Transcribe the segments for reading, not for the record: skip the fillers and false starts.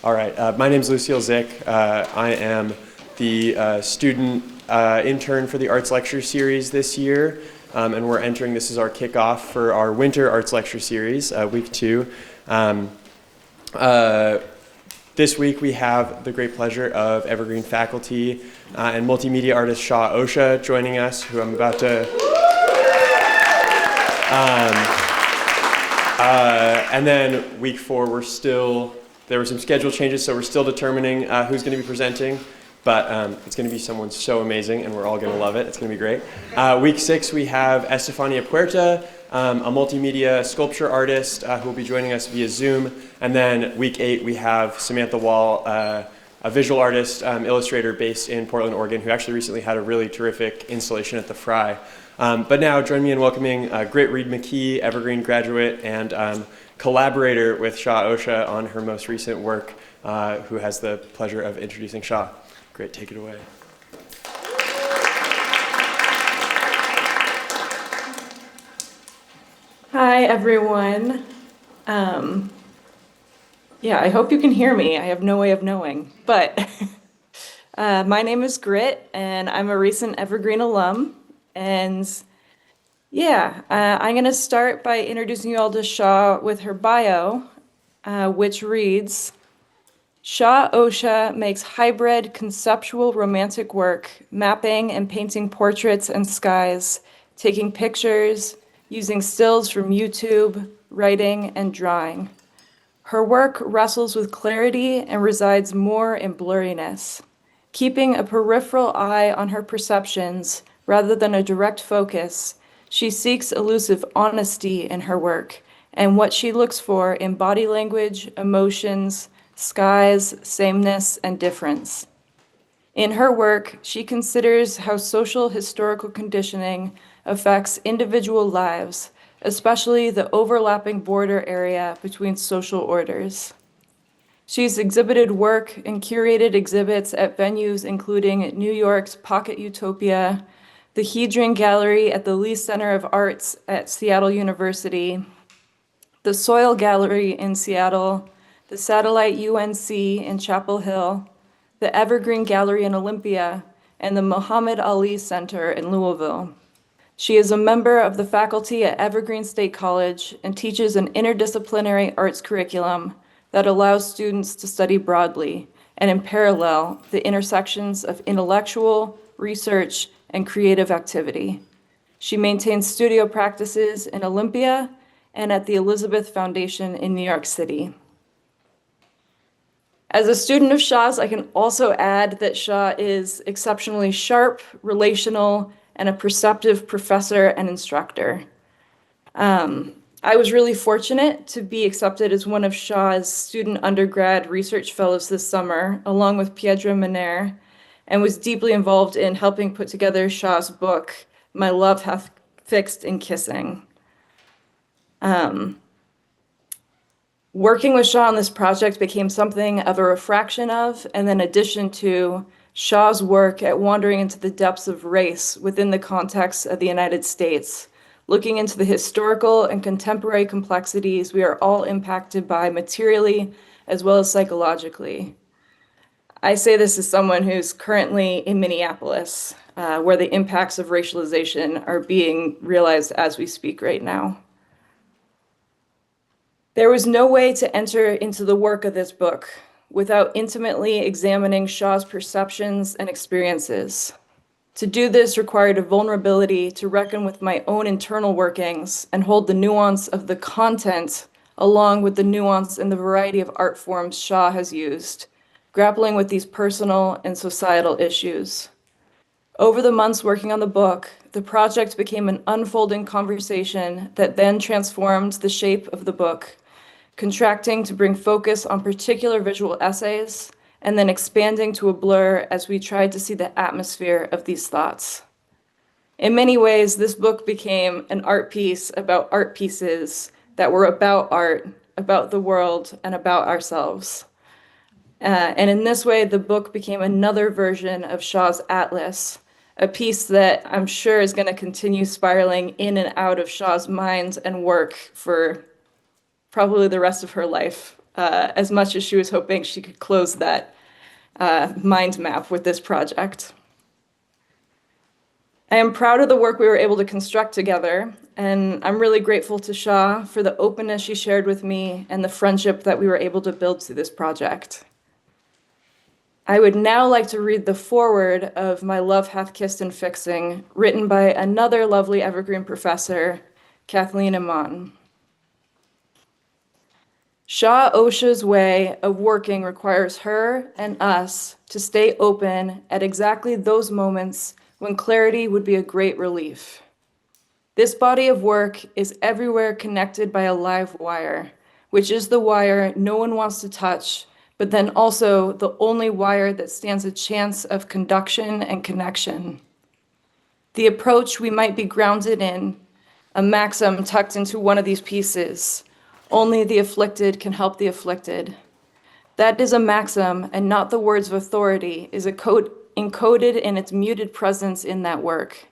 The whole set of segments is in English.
All right, my name is Lucille Zick. I am the student intern for the Arts Lecture Series this year, and we're entering, this is our kickoff for our Winter Arts Lecture Series, week 2. This week we have the great pleasure of Evergreen faculty and multimedia artist Shaw Osha joining us, who I'm about to... and then week 4, there were some schedule changes, so we're still determining who's going to be presenting, but it's going to be someone so amazing, and we're all going to love it. It's going to be great. Week 6, we have Estefania Puerta, a multimedia sculpture artist who will be joining us via Zoom. And then week 8, we have Samantha Wall, a visual artist, illustrator based in Portland, Oregon, who actually recently had a really terrific installation at the Fry. But now join me in welcoming Grit Reed-McKee, Evergreen graduate, and collaborator with Shaw Osha on her most recent work, who has the pleasure of introducing Shaw. Grit, take it away. Hi, everyone. Yeah, I hope you can hear me. I have no way of knowing, but my name is Grit, and I'm a recent Evergreen alum. And yeah, I'm going to start by introducing you all to Shaw with her bio, which reads, Shaw Osha makes hybrid conceptual romantic work, mapping and painting portraits and skies, taking pictures, using stills from YouTube, writing, and drawing. Her work wrestles with clarity and resides more in blurriness. Keeping a peripheral eye on her perceptions rather than a direct focus, she seeks elusive honesty in her work and what she looks for in body language, emotions, skies, sameness, and difference. In her work, she considers how social historical conditioning affects individual lives, especially the overlapping border area between social orders. She's exhibited work and curated exhibits at venues including New York's Pocket Utopia, the Hedron Gallery at the Lee Center of Arts at Seattle University, the Soil Gallery in Seattle, the Satellite UNC in Chapel Hill, the Evergreen Gallery in Olympia, and the Muhammad Ali Center in Louisville. She is a member of the faculty at Evergreen State College and teaches an interdisciplinary arts curriculum that allows students to study broadly and in parallel the intersections of intellectual, research, and creative activity. She maintains studio practices in Olympia and at the Elizabeth Foundation in New York City. As a student of Shaw's, I can also add that Shaw is exceptionally sharp, relational, and a perceptive professor and instructor. I was really fortunate to be accepted as one of Shaw's student undergrad research fellows this summer, along with Piedra Miner, and was deeply involved in helping put together Shaw's book, My Love Hath Fixed in Kissing. Working with Shaw on this project became something of a refraction of, and then addition to, Shaw's work at wandering into the depths of race within the context of the United States, looking into the historical and contemporary complexities we are all impacted by materially as well as psychologically. I say this as someone who's currently in Minneapolis, where the impacts of racialization are being realized as we speak right now. There was no way to enter into the work of this book without intimately examining Shaw's perceptions and experiences. To do this required a vulnerability to reckon with my own internal workings and hold the nuance of the content along with the nuance in the variety of art forms Shaw has used, grappling with these personal and societal issues. Over the months working on the book, the project became an unfolding conversation that then transformed the shape of the book, contracting to bring focus on particular visual essays, and then expanding to a blur as we tried to see the atmosphere of these thoughts. In many ways, this book became an art piece about art pieces that were about art, about the world, and about ourselves. And in this way, the book became another version of Shaw's Atlas, a piece that I'm sure is going to continue spiraling in and out of Shaw's mind and work for probably the rest of her life. as much as she was hoping she could close that mind map with this project. I am proud of the work we were able to construct together, and I'm really grateful to Shaw for the openness she shared with me and the friendship that we were able to build through this project. I would now like to read the foreword of My Love Hath Kissed and Fixing, written by another lovely Evergreen professor, Kathleen Iman. Shaw Osha's way of working requires her and us to stay open at exactly those moments when clarity would be a great relief. This body of work is everywhere connected by a live wire, which is the wire no one wants to touch, but then also the only wire that stands a chance of conduction and connection. The approach we might be grounded in, a maxim tucked into one of these pieces, only the afflicted can help the afflicted. That is a maxim, and not the words of authority, is encoded in its muted presence in that work,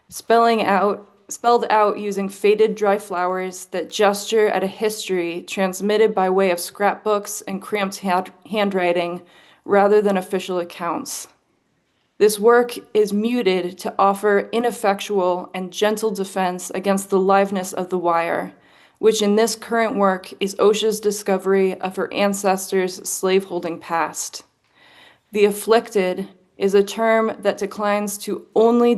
spelled out using faded dry flowers that gesture at a history transmitted by way of scrapbooks and cramped handwriting rather than official accounts. This work is muted to offer ineffectual and gentle defense against the liveness of the wire, which in this current work is Osha's discovery of her ancestors' slaveholding past. The afflicted is a term that declines to only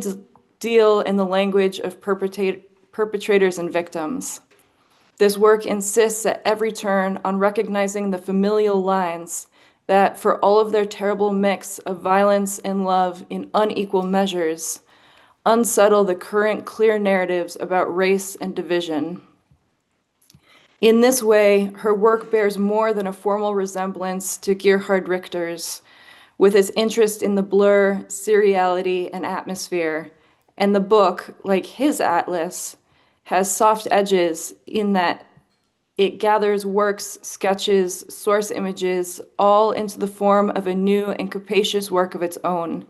deal in the language of perpetrators and victims. This work insists at every turn on recognizing the familial lines that, for all of their terrible mix of violence and love in unequal measures, unsettle the current clear narratives about race and division. In this way, her work bears more than a formal resemblance to Gerhard Richter's, with his interest in the blur, seriality, and atmosphere. And the book, like his atlas, has soft edges in that it gathers works, sketches, source images, all into the form of a new and capacious work of its own.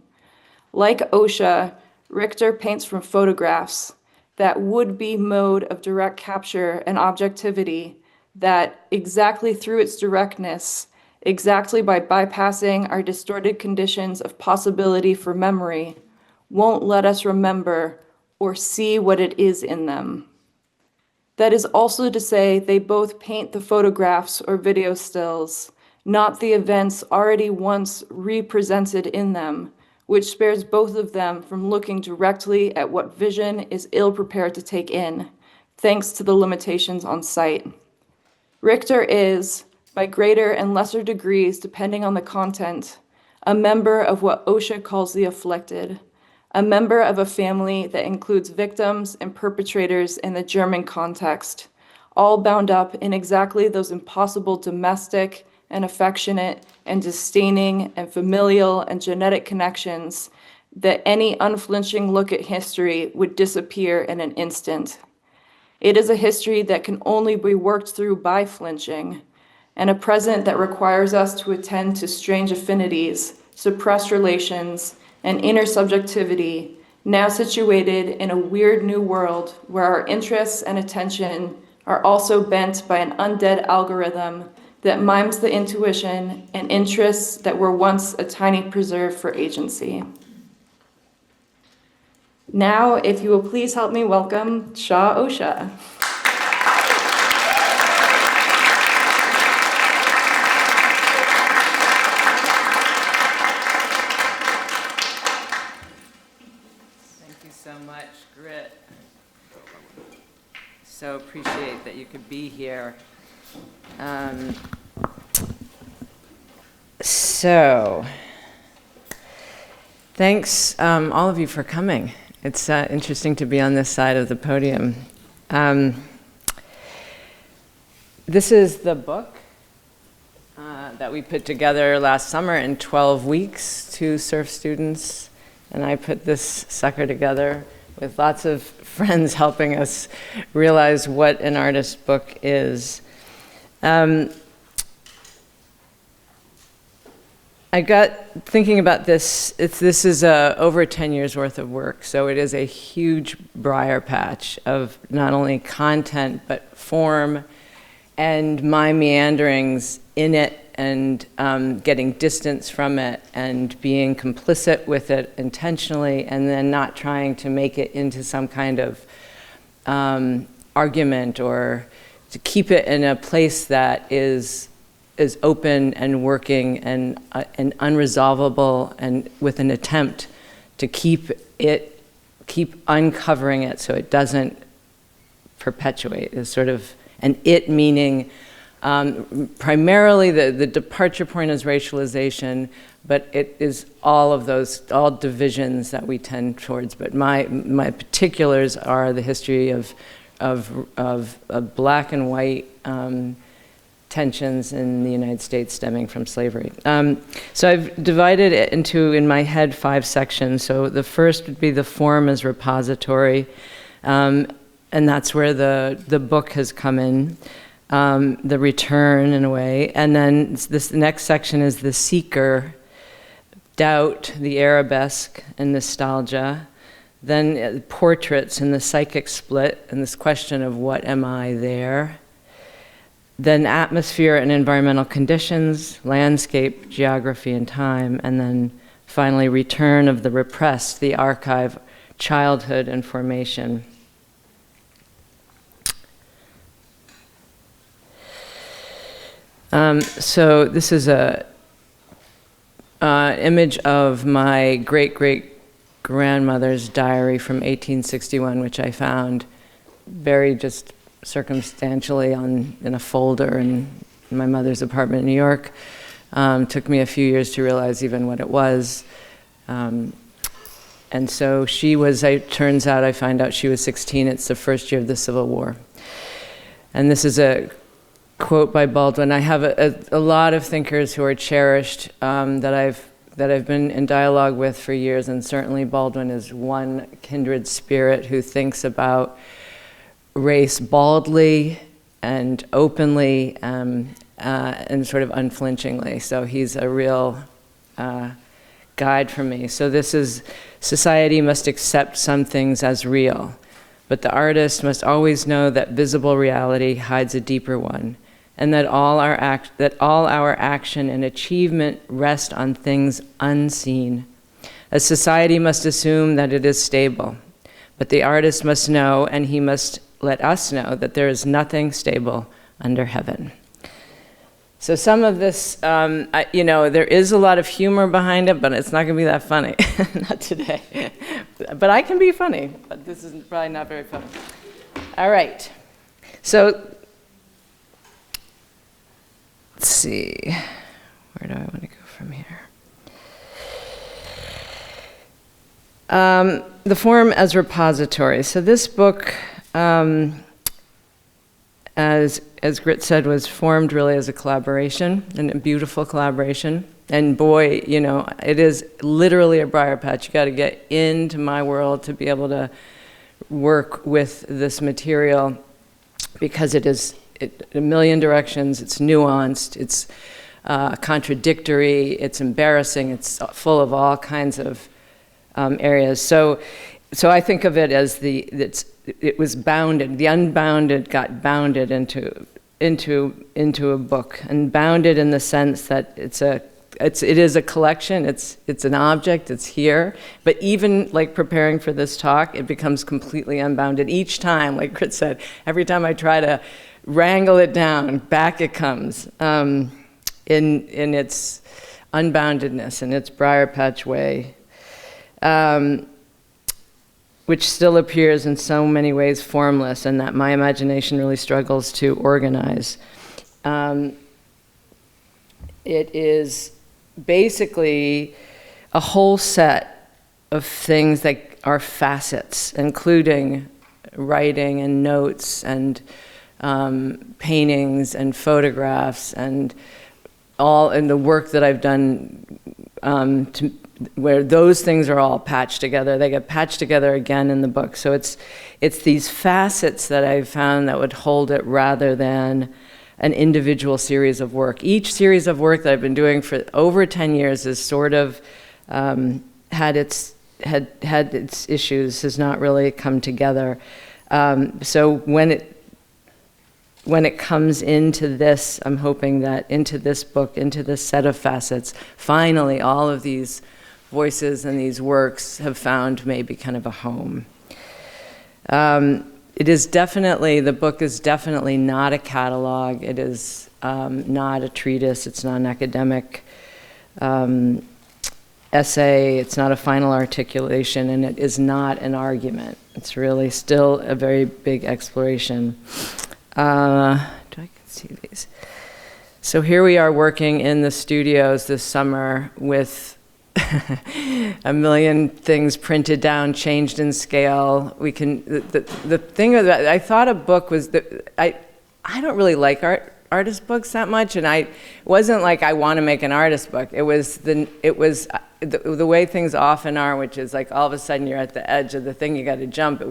Like Osha, Richter paints from photographs, that would-be mode of direct capture and objectivity that, exactly through its directness, exactly by bypassing our distorted conditions of possibility for memory, won't let us remember or see what it is in them. That is also to say they both paint the photographs or video stills, not the events already once represented in them, which spares both of them from looking directly at what vision is ill-prepared to take in, thanks to the limitations on sight. Richter is, by greater and lesser degrees depending on the content, a member of what Osha calls the afflicted, a member of a family that includes victims and perpetrators in the German context, all bound up in exactly those impossible domestic and affectionate and disdaining and familial and genetic connections that any unflinching look at history would disappear in an instant. It is a history that can only be worked through by flinching, and a present that requires us to attend to strange affinities, suppressed relations, and inner subjectivity, now situated in a weird new world where our interests and attention are also bent by an undead algorithm that mimes the intuition and interests that were once a tiny preserve for agency. Now, if you will please help me welcome Shaw Osha. Thank you so much, Grit. So appreciate that you could be here. So, thanks all of you for coming. It's interesting to be on this side of the podium. This is the book that we put together last summer in 12 weeks, 2 surf students, and I put this sucker together with lots of friends helping us realize what an artist book is. I got thinking about this. This is over 10 years worth of work, so it is a huge briar patch of not only content but form and my meanderings in it, and getting distance from it, and being complicit with it intentionally, and then not trying to make it into some kind of argument, or to keep it in a place that is open and working and unresolvable, and with an attempt to keep uncovering it so it doesn't perpetuate, is sort of, and it meaning primarily the departure point is racialization, but it is all of those, all divisions that we tend towards. But my particulars are the history of black and white tensions in the United States stemming from slavery. So I've divided it into, in my head, 5 sections. So the first would be the form as repository, and that's where the book has come in, the return in a way. And then this next section is the seeker, doubt, the arabesque, and nostalgia. Then portraits and the psychic split, and this question of what am I there. Then atmosphere and environmental conditions, landscape, geography, and time. And then finally return of the repressed, the archive, childhood, and formation. So this is a image of my great-great-grandmother's diary from 1861, which I found very just circumstantially in a folder in my mother's apartment in New York. Took me a few years to realize even what it was. And so she was, it turns out, I find out she was 16. It's the first year of the Civil War. And this is a quote by Baldwin. I have a lot of thinkers who are cherished that I've been in dialogue with for years, and certainly Baldwin is one kindred spirit who thinks about race baldly and openly and sort of unflinchingly. So he's a real guide for me. So this is, society must accept some things as real, but the artist must always know that visible reality hides a deeper one, and that all our action and achievement rest on things unseen. A society must assume that it is stable, but the artist must know, and he must let us know, that there is nothing stable under heaven. So some of this, there is a lot of humor behind it, but it's not going to be that funny. Not today. But I can be funny, but this is probably not very funny. All right. So let's see. Where do I want to go from here? The form as repository. So this book, as Grit said, was formed really as a collaboration, and a beautiful collaboration. And boy, it is literally a briar patch. You got to get into my world to be able to work with this material, because it is a million directions. It's nuanced. It's contradictory. It's embarrassing. It's full of all kinds of areas. So I think of it as it was bounded. The unbounded got bounded into a book, and bounded in the sense that it is a collection. It's an object. It's here. But even like preparing for this talk, it becomes completely unbounded each time. Like Grit said, every time I try to wrangle it down, back it comes in its unboundedness, in its briar patch way. Which still appears in so many ways formless, and that my imagination really struggles to organize. It is basically a whole set of things that are facets, including writing and notes and paintings and photographs and the work that I've done where those things are all patched together. They get patched together again in the book. So it's these facets that I've found that would hold it, rather than an individual series of work. Each series of work that I've been doing for over 10 years has sort of had its issues, has not really come together. So when when it comes into this, I'm hoping that into this book, into this set of facets, finally all of these voices and these works have found maybe kind of a home. It is definitely, the book is definitely not a catalog. It is not a treatise. It's not an academic essay. It's not a final articulation, and it is not an argument. It's really still a very big exploration. Do I see these? So here we are working in the studios this summer with a million things printed down, changed in scale. We can, the thing that I thought a book was that I don't really like artist books that much, and it wasn't like I want to make an artist book. It was the way things often are, which is like all of a sudden you're at the edge of the thing, you got to jump. It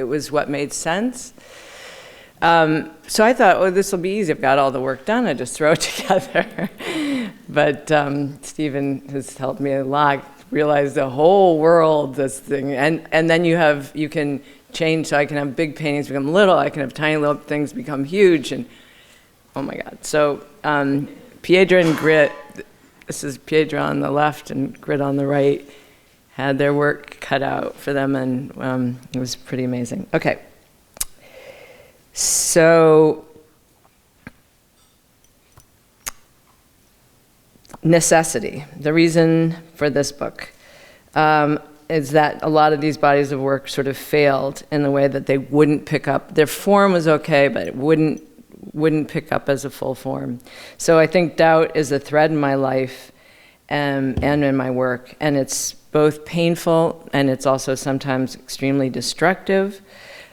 was what made sense. So I thought, oh, this will be easy. I've got all the work done. I just throw it together. But Stephen has helped me a lot realize the whole world, this thing. And then you can change, so I can have big paintings become little. I can have tiny little things become huge. And oh my God. So Piedra and Grit, this is Piedra on the left and Grit on the right, had their work cut out for them, and it was pretty amazing. Okay. So, necessity. The reason for this book is that a lot of these bodies of work sort of failed in the way that they wouldn't pick up. Their form was okay, but it wouldn't pick up as a full form. So I think doubt is a thread in my life and in my work, and it's both painful and it's also sometimes extremely destructive.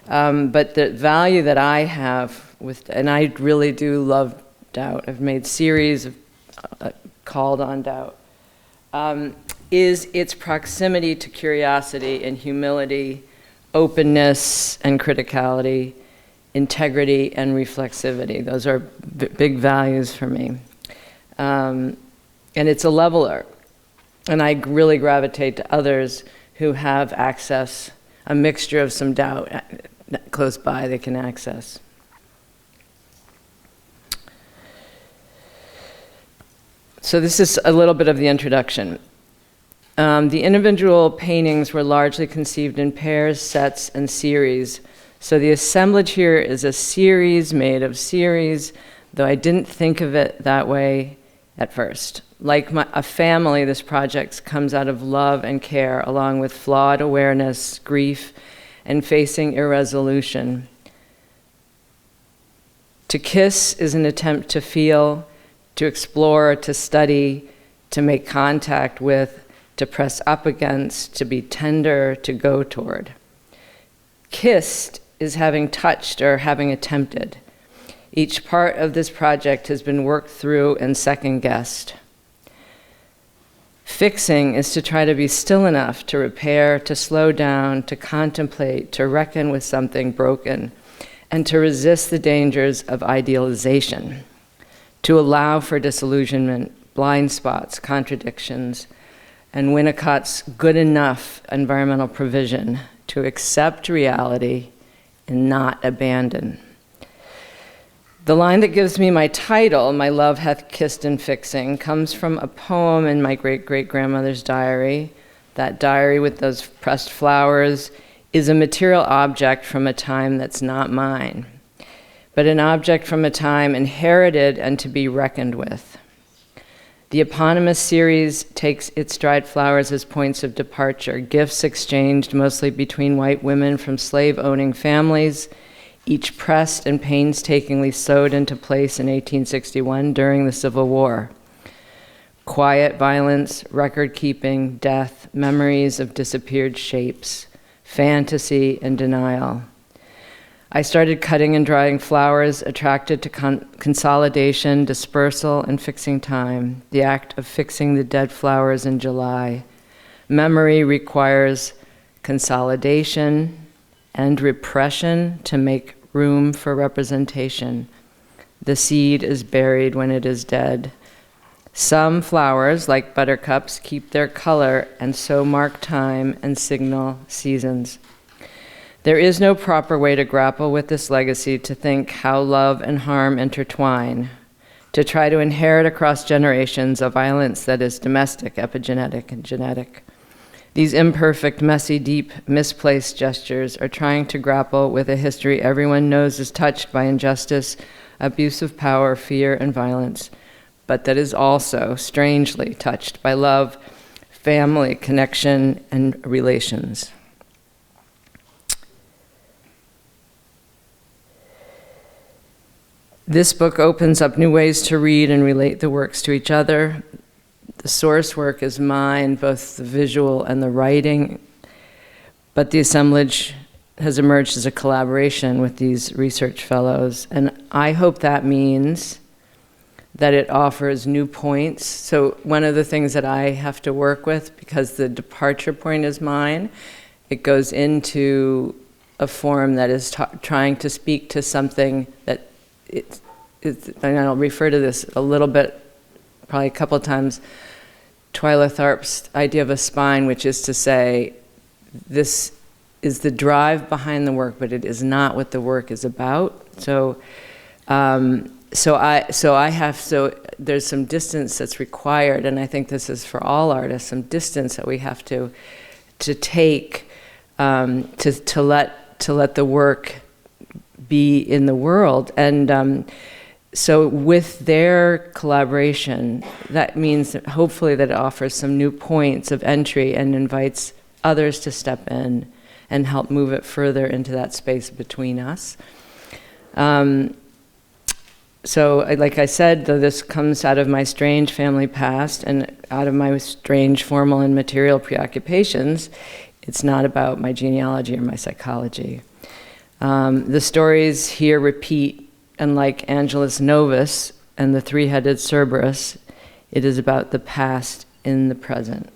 But the value that I have and I really do love doubt. I've made series of called on doubt, is its proximity to curiosity and humility, openness and criticality, integrity and reflexivity. Those are big values for me. And it's a leveler. And I really gravitate to others who have access, a mixture of some doubt close by they can access. So this is a little bit of the introduction. The individual paintings were largely conceived in pairs, sets, and series. So the assemblage here is a series made of series, though I didn't think of it that way at first. Like a family, this project comes out of love and care, along with flawed awareness, grief, and facing irresolution. To kiss is an attempt to feel, to explore, to study, to make contact with, to press up against, to be tender, to go toward. Kissed is having touched or having attempted. Each part of this project has been worked through and second-guessed. Fixing is to try to be still enough to repair, to slow down, to contemplate, to reckon with something broken, and to resist the dangers of idealization, to allow for disillusionment, blind spots, contradictions, and Winnicott's good enough environmental provision to accept reality and not abandon. The line that gives me my title, "My Love Hath Kissed in Fixing," comes from a poem in my great-great-grandmother's diary. That diary with those pressed flowers is a material object from a time that's not mine, but an object from a time inherited and to be reckoned with. The eponymous series takes its dried flowers as points of departure, gifts exchanged mostly between white women from slave-owning families, each pressed and painstakingly sewed into place in 1861 during the Civil War. Quiet violence, record-keeping, death, memories of disappeared shapes, fantasy and denial. I started cutting and drying flowers, attracted to consolidation, dispersal, and fixing time, the act of fixing the dead flowers in July. Memory requires consolidation and repression to make room for representation. The seed is buried when it is dead. Some flowers, like buttercups, keep their color and so mark time and signal seasons. There is no proper way to grapple with this legacy, to think how love and harm intertwine, to try to inherit across generations a violence that is domestic, epigenetic, and genetic. These imperfect, messy, deep, misplaced gestures are trying to grapple with a history everyone knows is touched by injustice, abuse of power, fear, and violence, but that is also strangely touched by love, family, connection, and relations. This book opens up new ways to read and relate the works to each other. The source work is mine, both the visual and the writing, but the assemblage has emerged as a collaboration with these research fellows, and I hope that means that it offers new points. So one of the things that I have to work with, because the departure point is mine, it goes into a form that is trying to speak to something that and I'll refer to this a little bit, probably a couple of times, Twyla Tharp's idea of a spine, which is to say, this is the drive behind the work, but it is not what the work is about. So there's some distance that's required, and I think this is for all artists, some distance that we have to take to let the work be in the world. And so with their collaboration, that means that hopefully that it offers some new points of entry and invites others to step in and help move it further into that space between us. So like I said, though this comes out of my strange family past and out of my strange formal and material preoccupations, it's not about my genealogy or my psychology. The stories here repeat, and like Angelus Novus and the three-headed Cerberus, it is about the past in the present.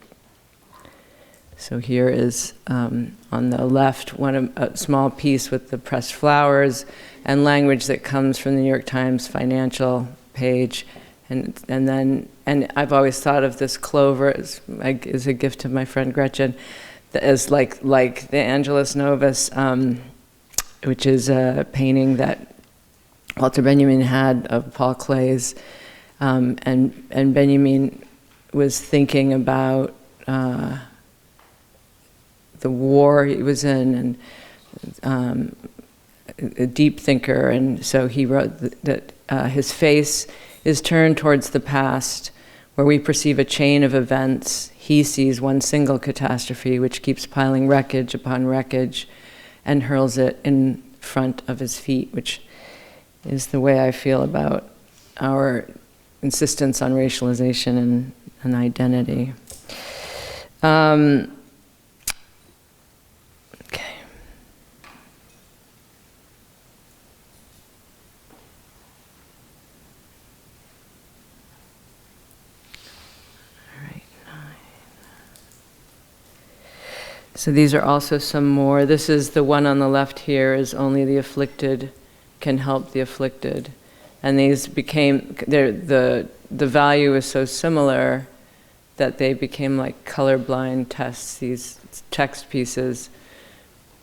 So here is, on the left, a small piece with the pressed flowers and language that comes from the New York Times financial page. And I've always thought of this clover as a gift to my friend Gretchen, as like the Angelus Novus, which is a painting that Walter Benjamin had of Paul Klee's, and Benjamin was thinking about the war he was in, and a deep thinker, and so he wrote that his face is turned towards the past, where we perceive a chain of events. He sees one single catastrophe which keeps piling wreckage upon wreckage and hurls it in front of his feet, which is the way I feel about our insistence on racialization and identity. Okay. All right, 9. So these are also some more. This is the one on the left here, is only the afflicted can help the afflicted. And these became, the value is so similar that they became like colorblind tests, these text pieces.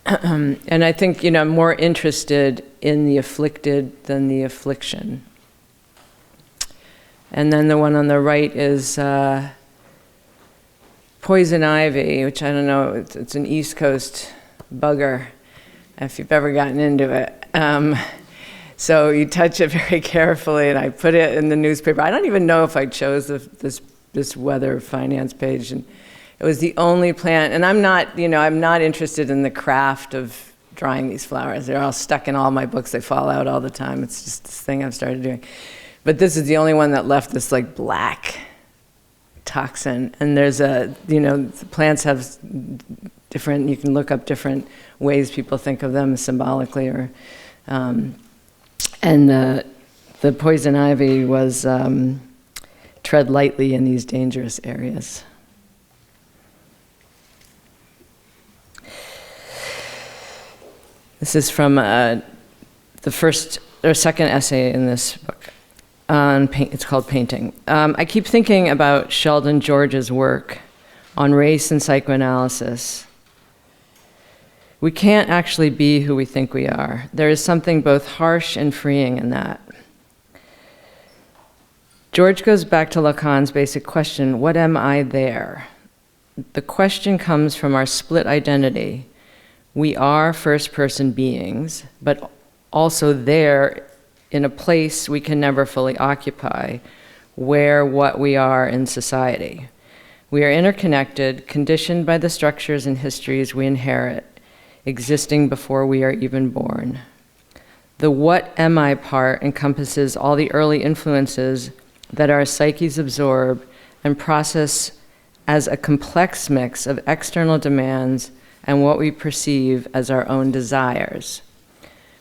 And I think, I'm more interested in the afflicted than the affliction. And then the one on the right is poison ivy, which I don't know, it's an East Coast bugger, if you've ever gotten into it. So you touch it very carefully, and I put it in the newspaper. I don't even know if I chose this weather finance page, and it was the only plant. And I'm not interested in the craft of drawing these flowers. They're all stuck in all my books. They fall out all the time. It's just this thing I've started doing. But this is the only one that left this like black toxin. And there's plants have different. You can look up different ways people think of them symbolically, or. And the poison ivy was tread lightly in these dangerous areas. This is from the first or second essay in this book. It's called Painting. I keep thinking about Sheldon G. 'Sheldon' 'George's' work on race and psychoanalysis. We can't actually be who we think we are. There is something both harsh and freeing in that. George goes back to Lacan's basic question, what am I there? The question comes from our split identity. We are first-person beings, but also there in a place we can never fully occupy, where what we are in society. We are interconnected, conditioned by the structures and histories we inherit, existing before we are even born. The what am I part encompasses all the early influences that our psyches absorb and process as a complex mix of external demands and what we perceive as our own desires.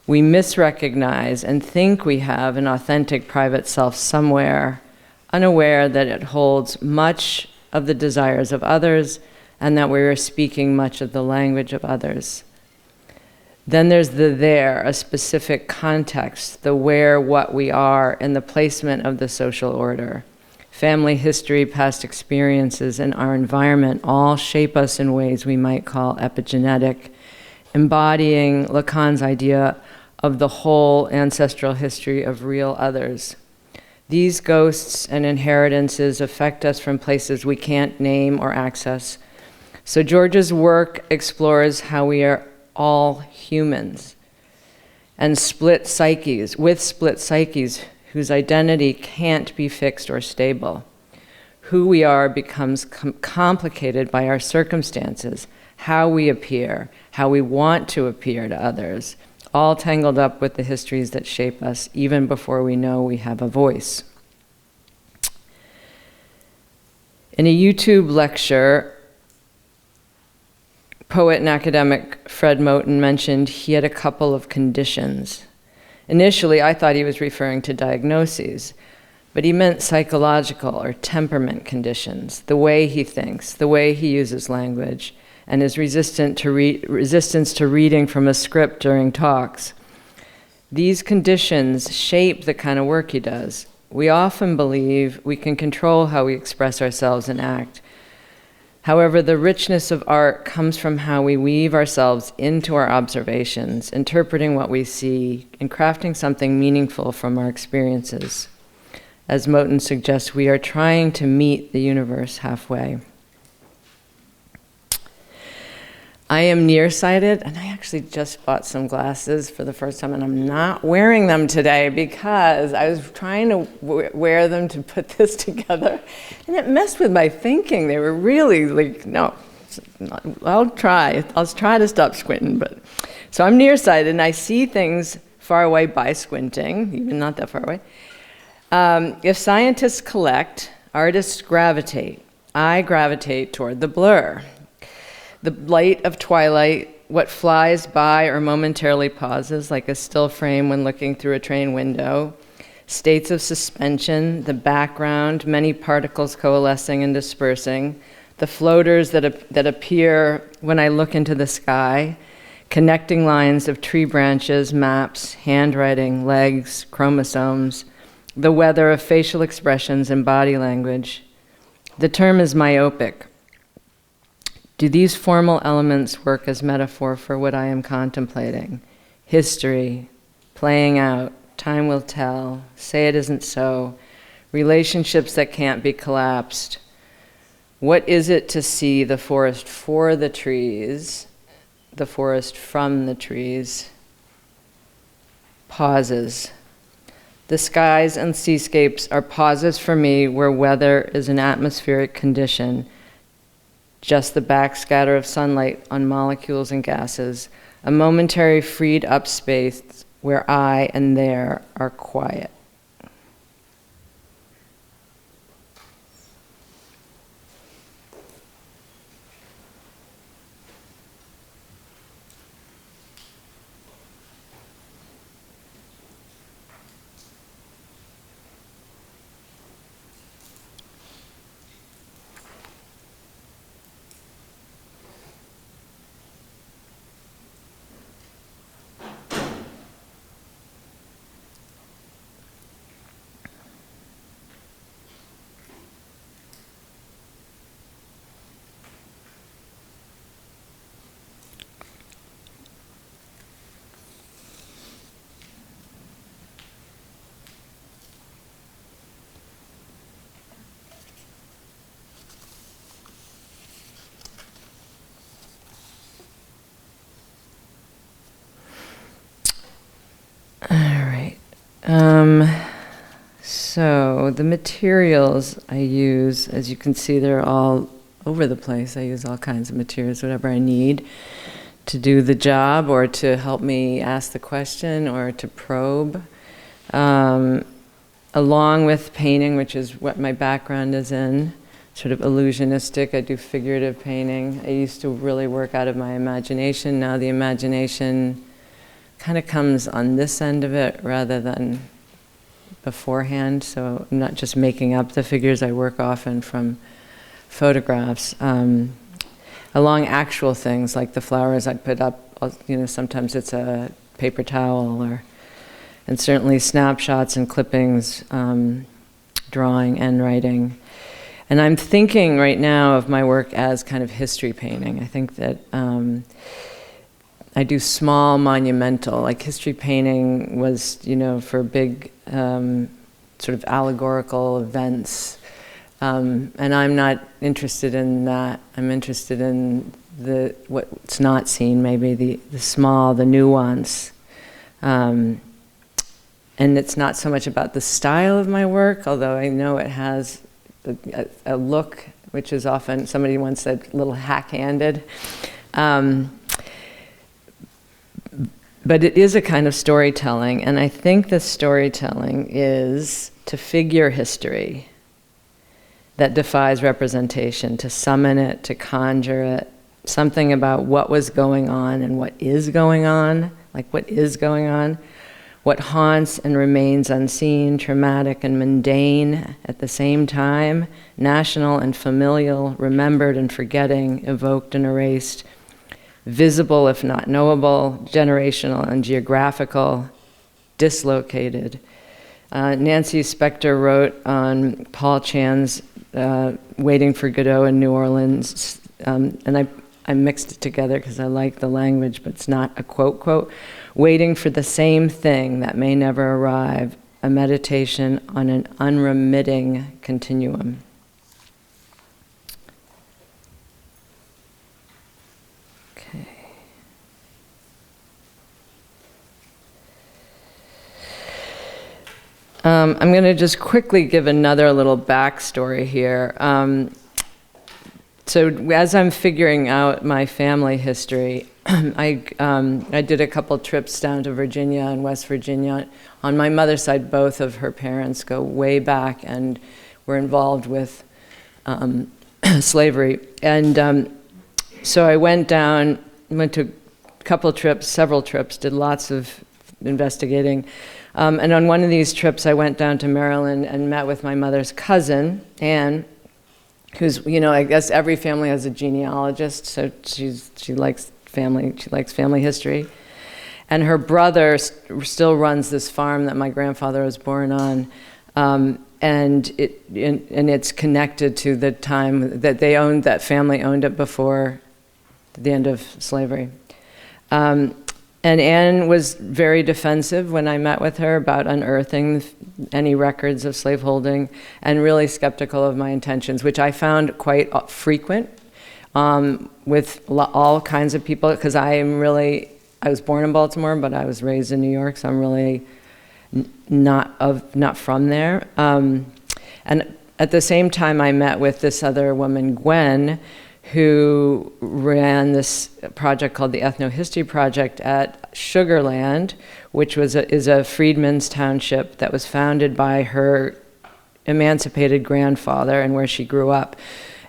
We misrecognize and think we have an authentic private self somewhere, unaware that it holds much of the desires of others and that we are speaking much of the language of others. Then there's the there, a specific context, the where, what we are, and the placement of the social order. Family history, past experiences, and our environment all shape us in ways we might call epigenetic, embodying Lacan's idea of the whole ancestral history of real others. These ghosts and inheritances affect us from places we can't name or access. So George's work explores how we are all humans and split psyches whose identity can't be fixed or stable. Who we are becomes complicated by our circumstances, how we appear, how we want to appear to others, all tangled up with the histories that shape us even before we know we have a voice. In a YouTube lecture, poet and academic Fred Moten mentioned he had a couple of conditions. Initially, I thought he was referring to diagnoses, but he meant psychological or temperament conditions, the way he thinks, the way he uses language, and his resistance to reading from a script during talks. These conditions shape the kind of work he does. We often believe we can control how we express ourselves and act. However, the richness of art comes from how we weave ourselves into our observations, interpreting what we see, and crafting something meaningful from our experiences. As Moten suggests, we are trying to meet the universe halfway. I am nearsighted, and I actually just bought some glasses for the first time, and I'm not wearing them today because I was trying to wear them to put this together, and it messed with my thinking. They were really like, no, I'll try to stop squinting. But so I'm nearsighted, and I see things far away by squinting, even not that far away. If scientists collect, artists gravitate. I gravitate toward the blur. The light of twilight, what flies by or momentarily pauses, like a still frame when looking through a train window, states of suspension, the background, many particles coalescing and dispersing, the floaters that appear when I look into the sky, connecting lines of tree branches, maps, handwriting, legs, chromosomes, the weather of facial expressions and body language. The term is myopic. Do these formal elements work as metaphor for what I am contemplating? History, playing out, time will tell, say it isn't so, relationships that can't be collapsed. What is it to see the forest for the trees, the forest from the trees? Pauses. The skies and seascapes are pauses for me where weather is an atmospheric condition, just the backscatter of sunlight on molecules and gases, a momentary freed up space where I and there are quiet. So the materials I use, as you can see, they're all over the place. I use all kinds of materials, whatever I need to do the job or to help me ask the question or to probe. Along with painting, which is what my background is in, sort of illusionistic. I do figurative painting. I used to really work out of my imagination. Now the imagination kind of comes on this end of it rather than beforehand. So I'm not just making up the figures. I work often from photographs. Along actual things like the flowers I put up, sometimes it's a paper towel and certainly snapshots and clippings, drawing and writing. And I'm thinking right now of my work as kind of history painting. I think that I do small monumental, like history painting was, for big sort of allegorical events. And I'm not interested in that. I'm interested in what's not seen, maybe the small, the nuance. And it's not so much about the style of my work, although I know it has a look, which is often, somebody once said, a little hack-handed. But it is a kind of storytelling, and I think the storytelling is to figure history that defies representation, to summon it, to conjure it, something about what was going on and what is going on, like what is going on, what haunts and remains unseen, traumatic and mundane at the same time, national and familial, remembered and forgetting, evoked and erased, visible if not knowable, generational and geographical, dislocated. Nancy Spector wrote on Paul Chan's Waiting for Godot in New Orleans, and I mixed it together because I like the language, but it's not a quote, waiting for the same thing that may never arrive, a meditation on an unremitting continuum. Okay. I'm going to just quickly give another little backstory here. So as I'm figuring out my family history, I did a couple trips down to Virginia and West Virginia. On my mother's side, both of her parents go way back and were involved with slavery. And so I went to a couple trips, several trips, did lots of investigating. And on one of these trips, I went down to Maryland and met with my mother's cousin, Anne, who's, I guess every family has a genealogist, so she likes family history. And her brother still runs this farm that my grandfather was born on, and it's connected to the time that that family owned it before the end of slavery. And Anne was very defensive when I met with her about unearthing any records of slaveholding, and really skeptical of my intentions, which I found quite frequent with all kinds of people, because I was born in Baltimore, but I was raised in New York, so I'm really not from there. And at the same time, I met with this other woman, Gwen, who ran this project called the Ethnohistory Project at Sugarland, which is a freedmen's township that was founded by her emancipated grandfather and where she grew up.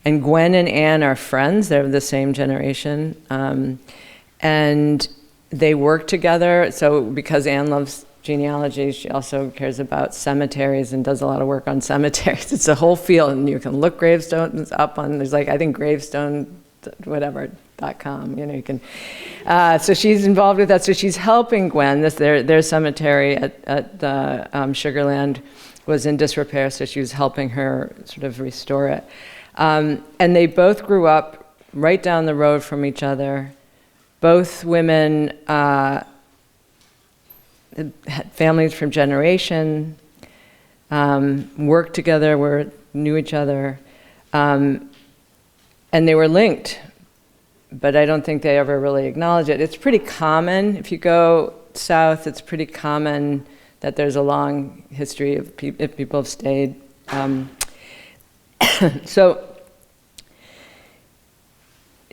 And Gwen and Anne are friends. They're the same generation. And they work together. So because Anne loves genealogy, she also cares about cemeteries and does a lot of work on cemeteries. It's a whole field, and you can look gravestones up on, there's I think gravestone, whatever.com, you can. So she's involved with that. So she's helping Gwen. Their cemetery at Sugarland was in disrepair, so she was helping her sort of restore it. And they both grew up right down the road from each other. Both women had families from generation, worked together, knew each other, and they were linked, but I don't think they ever really acknowledged it. It's pretty common, if you go south, it's pretty common that there's a long history of if people have stayed. So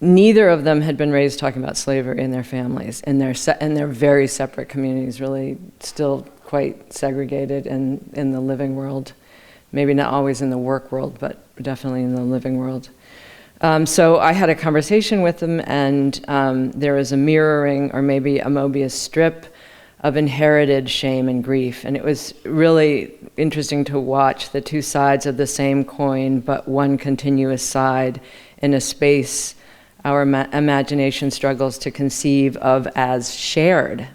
neither of them had been raised talking about slavery in their families, and they're very separate communities, really still quite segregated in the living world. Maybe not always in the work world, but definitely in the living world. So I had a conversation with them, and there was a mirroring, or maybe a Mobius strip, of inherited shame and grief. And it was really interesting to watch the two sides of the same coin, but one continuous side in a space our imagination struggles to conceive of as shared.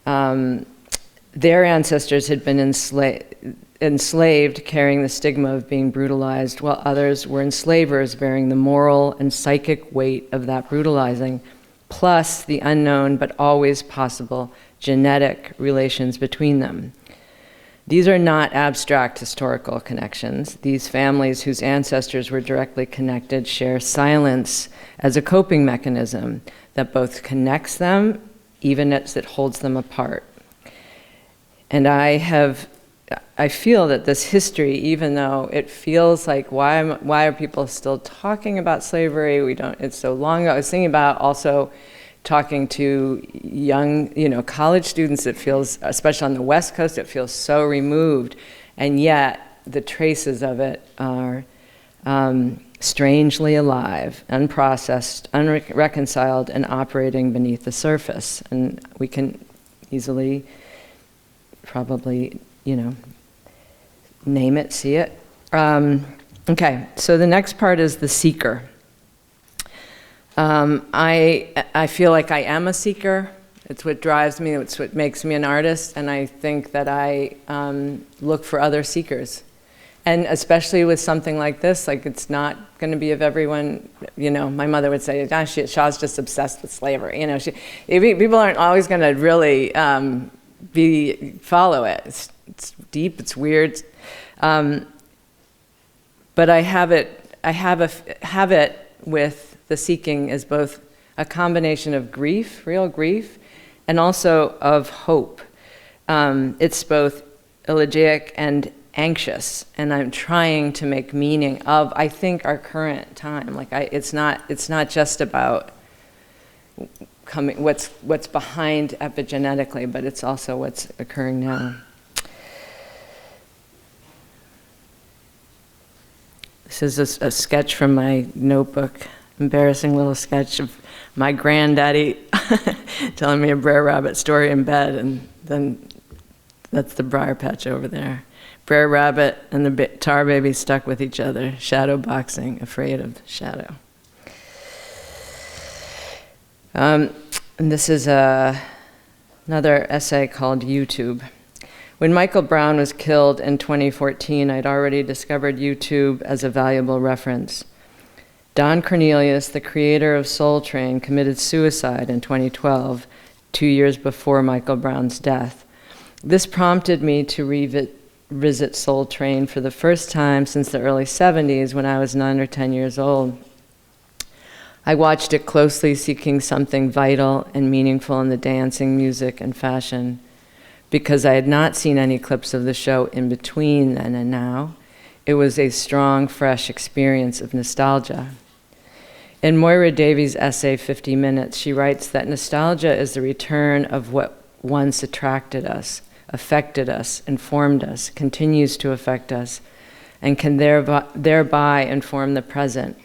Their ancestors had been enslaved, carrying the stigma of being brutalized, while others were enslavers, bearing the moral and psychic weight of that brutalizing, plus the unknown but always possible genetic relations between them. These are not abstract historical connections. These families whose ancestors were directly connected share silence as a coping mechanism that both connects them, even as it holds them apart. And I feel that this history, even though it feels like, why are people still talking about slavery? It's so long ago. I was thinking about also talking to young, college students. It feels, especially on the West Coast, it feels so removed. And yet the traces of it are strangely alive, unprocessed, unreconciled, and operating beneath the surface. And we can easily, probably, name it, see it. Okay, so the next part is the seeker. I feel like I am a seeker. It's what drives me, it's what makes me an artist, and I think that I look for other seekers. And especially with something like this, like it's not going to be of everyone, my mother would say, Shaw's just obsessed with slavery. People aren't always going to really follow it. It's deep, it's weird. But I have it with the seeking as both a combination of grief, real grief, and also of hope. It's both elegiac and anxious, and I'm trying to make meaning of, I think, our current time. It's not just about what's behind epigenetically, but it's also what's occurring now. This is a sketch from my notebook, embarrassing little sketch of my granddaddy telling me a Brer Rabbit story in bed, and then that's the briar patch over there. Brer Rabbit and the tar baby stuck with each other, shadow boxing, afraid of the shadow. And this is another essay called YouTube. When Michael Brown was killed in 2014, I'd already discovered YouTube as a valuable reference. Don Cornelius, the creator of Soul Train, committed suicide in 2012, 2 years before Michael Brown's death. This prompted me to revisit Soul Train for the first time since the early 70s, when I was 9 or 10 years old. I watched it closely, seeking something vital and meaningful in the dancing, music, and fashion. Because I had not seen any clips of the show in between then and now, it was a strong, fresh experience of nostalgia. In Moira Davies' essay, 50 Minutes, she writes that nostalgia is the return of what once attracted us, affected us, informed us, continues to affect us, and can thereby inform the present.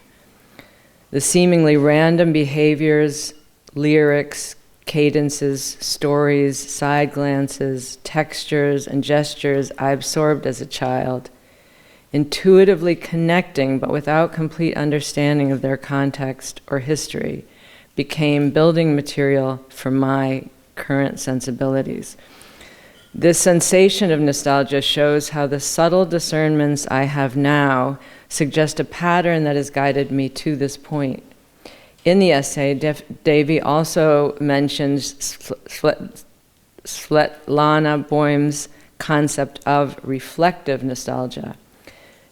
The seemingly random behaviors, lyrics, cadences, stories, side glances, textures, and gestures I absorbed as a child, intuitively connecting but without complete understanding of their context or history, became building material for my current sensibilities. This sensation of nostalgia shows how the subtle discernments I have now suggest a pattern that has guided me to this point. In the essay, Davy also mentions Svetlana Boym's concept of reflective nostalgia.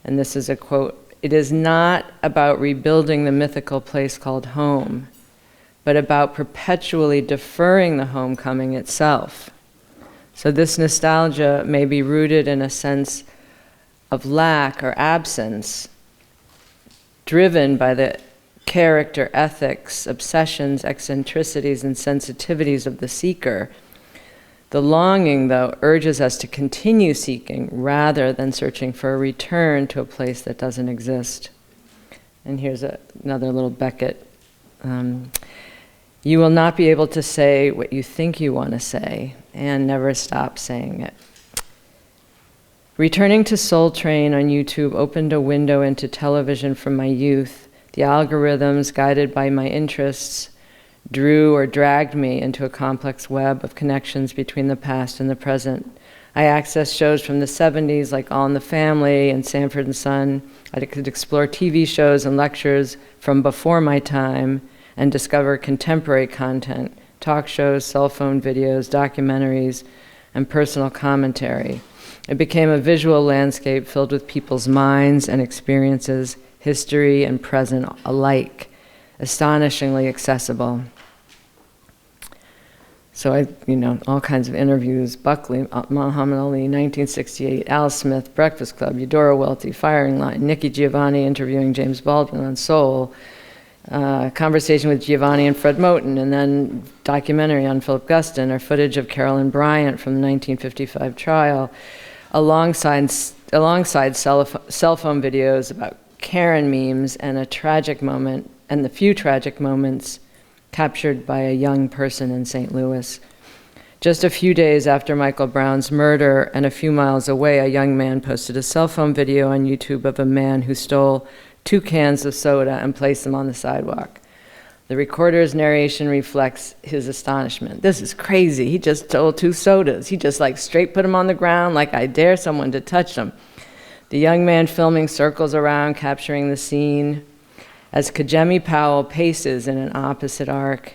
And this is a quote: "It is not about rebuilding the mythical place called home, but about perpetually deferring the homecoming itself." So this nostalgia may be rooted in a sense of lack or absence, driven by the character, ethics, obsessions, eccentricities, and sensitivities of the seeker. The longing, though, urges us to continue seeking rather than searching for a return to a place that doesn't exist. And here's another little Beckett. You will not be able to say what you think you want to say, and never stop saying it. Returning to Soul Train on YouTube opened a window into television from my youth. The algorithms, guided by my interests, drew or dragged me into a complex web of connections between the past and the present. I accessed shows from the 70s like All in the Family and Sanford and Son. I could explore TV shows and lectures from before my time and discover contemporary content, talk shows, cell phone videos, documentaries, and personal commentary. It became a visual landscape filled with people's minds and experiences, history and present alike, astonishingly accessible. So all kinds of interviews, Buckley, Muhammad Ali, 1968, Al Smith, Breakfast Club, Eudora Welty, Firing Line, Nikki Giovanni interviewing James Baldwin on Soul, conversation with Giovanni and Fred Moten, and then documentary on Philip Guston, or footage of Carolyn Bryant from the 1955 trial, alongside cell phone videos about Karen memes and a tragic moment, and the few tragic moments captured by a young person in St. Louis. Just a few days after Michael Brown's murder, and a few miles away, a young man posted a cell phone video on YouTube of a man who stole 2 cans of soda and placed them on the sidewalk. The recorder's narration reflects his astonishment. This is crazy. He just stole 2 sodas. He just straight put them on the ground like I dare someone to touch them. The young man filming circles around, capturing the scene as Kajemi Powell paces in an opposite arc,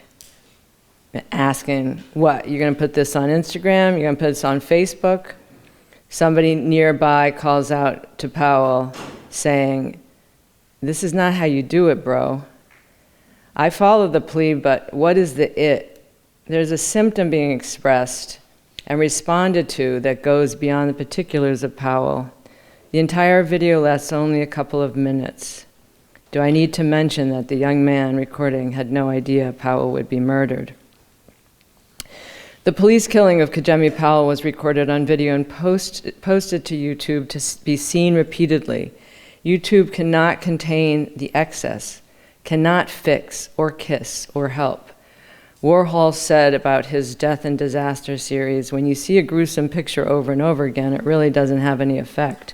asking, what, you're going to put this on Instagram? You're going to put this on Facebook? Somebody nearby calls out to Powell saying, this is not how you do it, bro. I follow the plea, but what is the it? There's a symptom being expressed and responded to that goes beyond the particulars of Powell. The entire video lasts only a couple of minutes. Do I need to mention that the young man recording had no idea Powell would be murdered? The police killing of Kajemi Powell was recorded on video and posted to YouTube to be seen repeatedly. YouTube cannot contain the excess, cannot fix or kiss or help. Warhol said about his Death and Disaster series, when you see a gruesome picture over and over again, it really doesn't have any effect.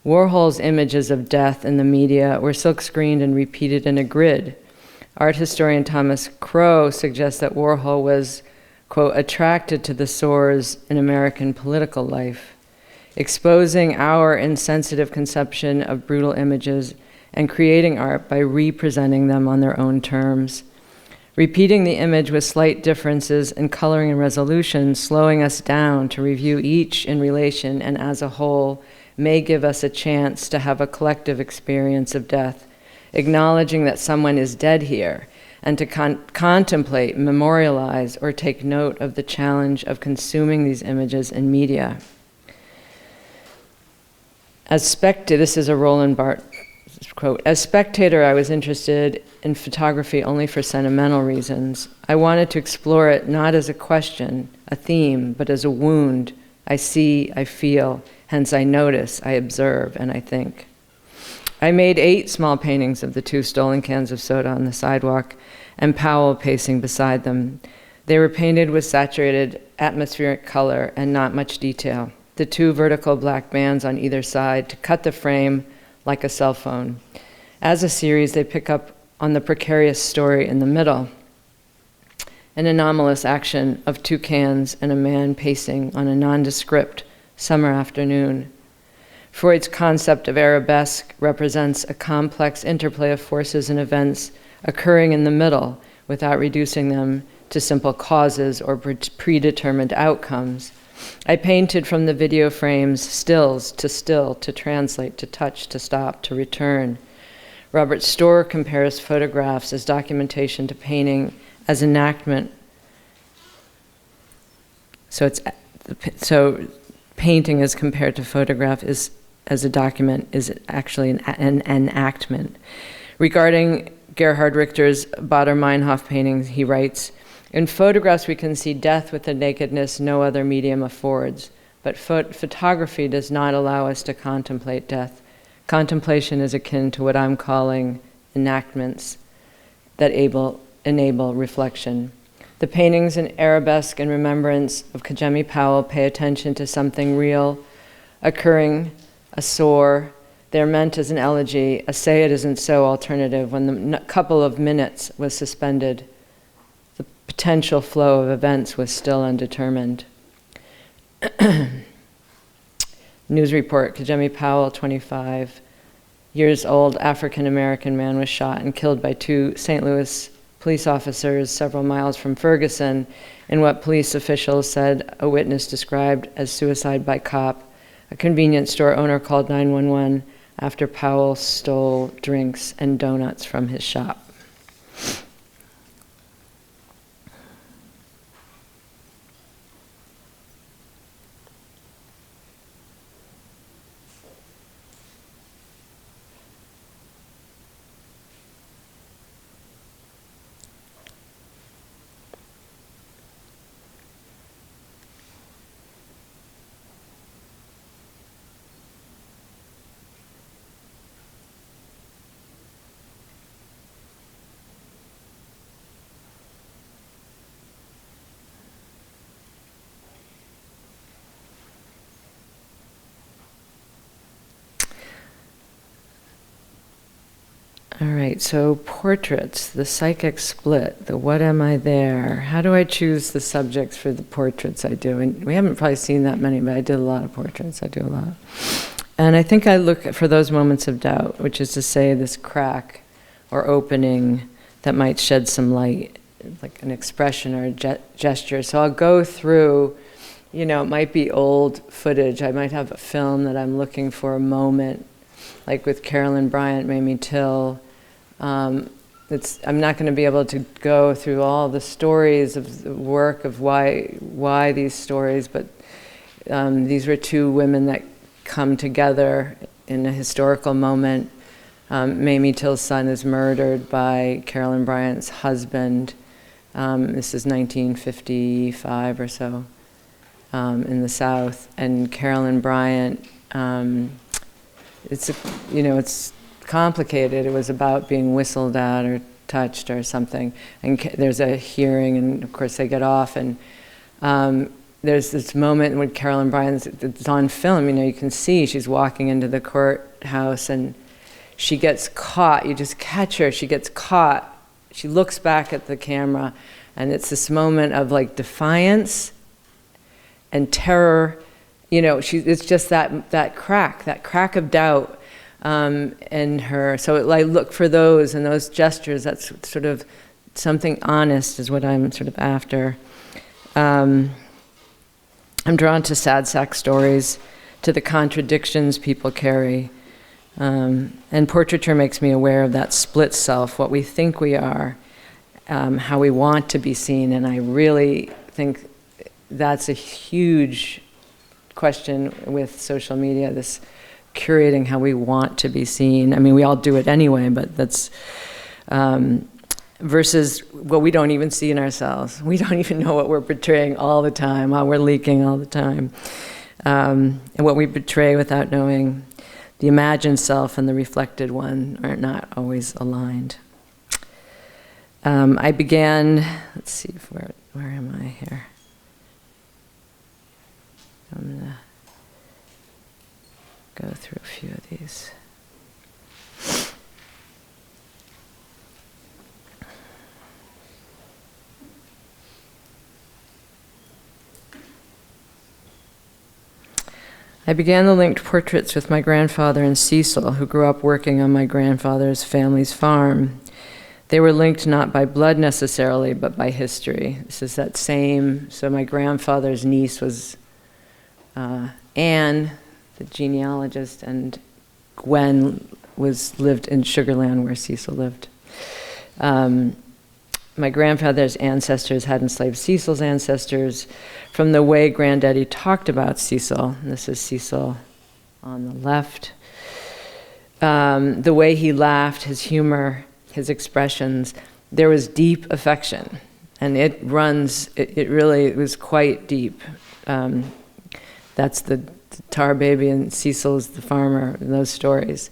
Warhol's images of death in the media were silk-screened and repeated in a grid. Art historian Thomas Crow suggests that Warhol was, quote, attracted to the sores in American political life, exposing our insensitive conception of brutal images and creating art by representing them on their own terms. Repeating the image with slight differences in coloring and resolution, slowing us down to review each in relation and as a whole, may give us a chance to have a collective experience of death, acknowledging that someone is dead here, and to contemplate, memorialize, or take note of the challenge of consuming these images in media. This is a Roland Barthes quote, as spectator, I was interested in photography only for sentimental reasons. I wanted to explore it not as a question, a theme, but as a wound. I see, I feel, hence I notice, I observe, and I think. I made 8 small paintings of the 2 stolen cans of soda on the sidewalk and Powell pacing beside them. They were painted with saturated atmospheric color and not much detail. The 2 vertical black bands on either side to cut the frame like a cell phone. As a series, they pick up on the precarious story in the middle. An anomalous action of 2 cans and a man pacing on a nondescript summer afternoon. Freud's concept of arabesque represents a complex interplay of forces and events occurring in the middle without reducing them to simple causes or predetermined outcomes. I painted from the video frames stills to still, to translate, to touch, to stop, to return. Robert Storr compares photographs as documentation to painting as enactment. So it's So painting as compared to photograph is, as a document, is actually an enactment. Regarding Gerhard Richter's Baader-Meinhof paintings, he writes, "In photographs we can see death with a nakedness no other medium affords, but photography does not allow us to contemplate death. Contemplation is akin to what I'm calling enactments that enable reflection. The paintings in arabesque and remembrance of Kajemi Powell pay attention to something real, occurring, a sore. They're meant as an elegy, a say it isn't so alternative when the couple of minutes was suspended. The potential flow of events was still undetermined." News report, Kajemi Powell, 25 years old, African-American man was shot and killed by 2 St. Louis police officers several miles from Ferguson in what police officials said a witness described as suicide by cop. A convenience store owner called 911 after Powell stole drinks and donuts from his shop. All right, so portraits, the psychic split, the what am I there? How do I choose the subjects for the portraits I do? And we haven't probably seen that many, but I did a lot of portraits. I do a lot. And I think I look for those moments of doubt, which is to say this crack or opening that might shed some light, like an expression or a gesture. So I'll go through, it might be old footage. I might have a film that I'm looking for a moment, like with Carolyn Bryant, Mamie Till. I'm not going to be able to go through all the stories of the work of why these stories, but these were 2 women that come together in a historical moment. Mamie Till's son is murdered by Carolyn Bryant's husband. This is 1955 or so in the South, and Carolyn Bryant. It's complicated. It was about being whistled at or touched or something. And there's a hearing, and of course they get off. And there's this moment when Carolyn Bryant, it's on film, you can see she's walking into the courthouse and she gets caught. You just catch her. She gets caught. She looks back at the camera, and it's this moment of like defiance and terror. It's just that crack of doubt in her. So I look for those and those gestures. That's sort of something honest is what I'm sort of after. I'm drawn to sad sack stories, to the contradictions people carry. And portraiture makes me aware of that split self, what we think we are, how we want to be seen. And I really think that's a huge question with social media, this curating how we want to be seen. I mean, we all do it anyway, but that's versus what we don't even see in ourselves. We don't even know what we're portraying all the time, how we're leaking all the time. And what we portray without knowing. The imagined self and the reflected one are not always aligned. I began, let's see, where am I here? I'm going to go through a few of these. I began the linked portraits with my grandfather and Cecil, who grew up working on my grandfather's family's farm. They were linked not by blood necessarily, but by history. This is that same, so my grandfather's niece was Anne, the genealogist, and Gwen lived in Sugar Land where Cecil lived. my grandfather's ancestors had enslaved Cecil's ancestors, from the way Granddaddy talked about Cecil, and this is Cecil on the left, the way he laughed, his humor, his expressions, there was deep affection. And it really was quite deep. That's the tar baby and Cecil's the farmer, in those stories.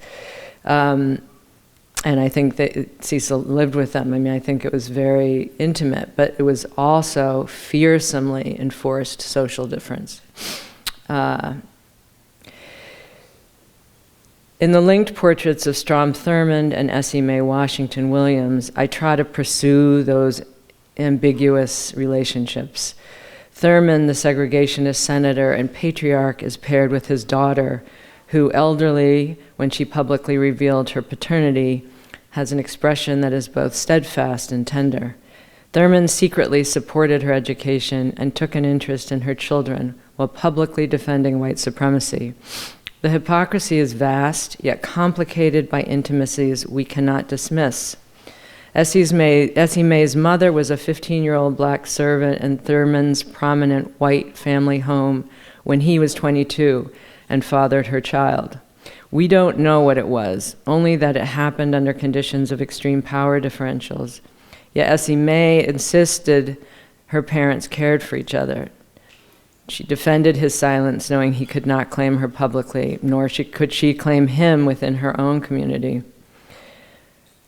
And I think that Cecil lived with them. I mean, I think it was very intimate, but it was also fearsomely enforced social difference. In the linked portraits of Strom Thurmond and Essie Mae Washington Williams, I try to pursue those ambiguous relationships. Thurmond, the segregationist senator and patriarch, is paired with his daughter, who, elderly when she publicly revealed her paternity, has an expression that is both steadfast and tender. Thurmond secretly supported her education and took an interest in her children while publicly defending white supremacy. The hypocrisy is vast, yet complicated by intimacies we cannot dismiss. Essie Mae's mother was a 15-year-old black servant in Thurmond's prominent white family home when he was 22 and fathered her child. We don't know what it was, only that it happened under conditions of extreme power differentials. Yet Essie Mae insisted her parents cared for each other. She defended his silence, knowing he could not claim her publicly, nor could she claim him within her own community.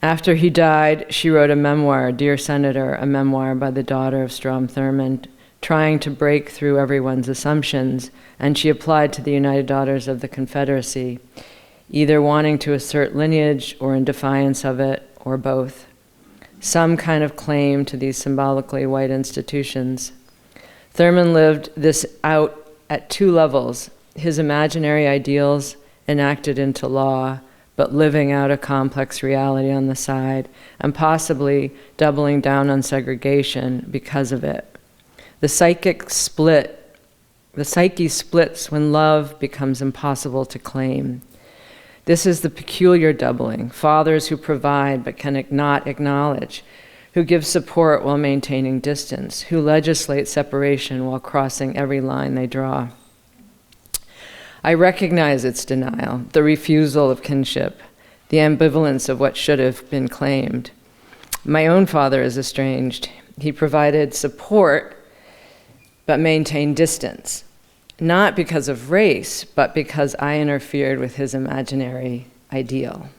After he died, she wrote a memoir, Dear Senator, a memoir by the daughter of Strom Thurmond, trying to break through everyone's assumptions, and she applied to the United Daughters of the Confederacy, either wanting to assert lineage or in defiance of it, or both. Some kind of claim to these symbolically white institutions. Thurmond lived this out at two levels, his imaginary ideals enacted into law, but living out a complex reality on the side, and possibly doubling down on segregation because of it. The psyche splits when love becomes impossible to claim. This is the peculiar doubling, fathers who provide but cannot acknowledge, who give support while maintaining distance, who legislate separation while crossing every line they draw. I recognize its denial, the refusal of kinship, the ambivalence of what should have been claimed. My own father is estranged. He provided support, but maintained distance, not because of race, but because I interfered with his imaginary ideal.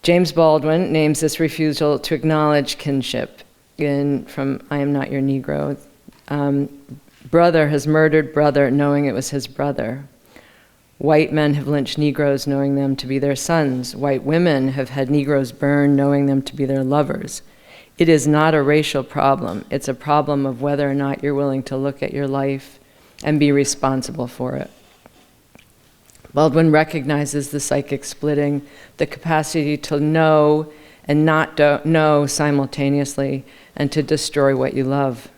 James Baldwin names this refusal to acknowledge kinship from I Am Not Your Negro. Brother has murdered brother knowing it was his brother. White men have lynched Negroes knowing them to be their sons. White women have had Negroes burned knowing them to be their lovers. It is not a racial problem. It's a problem of whether or not you're willing to look at your life and be responsible for it. Baldwin recognizes the psychic splitting, the capacity to know and not know simultaneously, and to destroy what you love.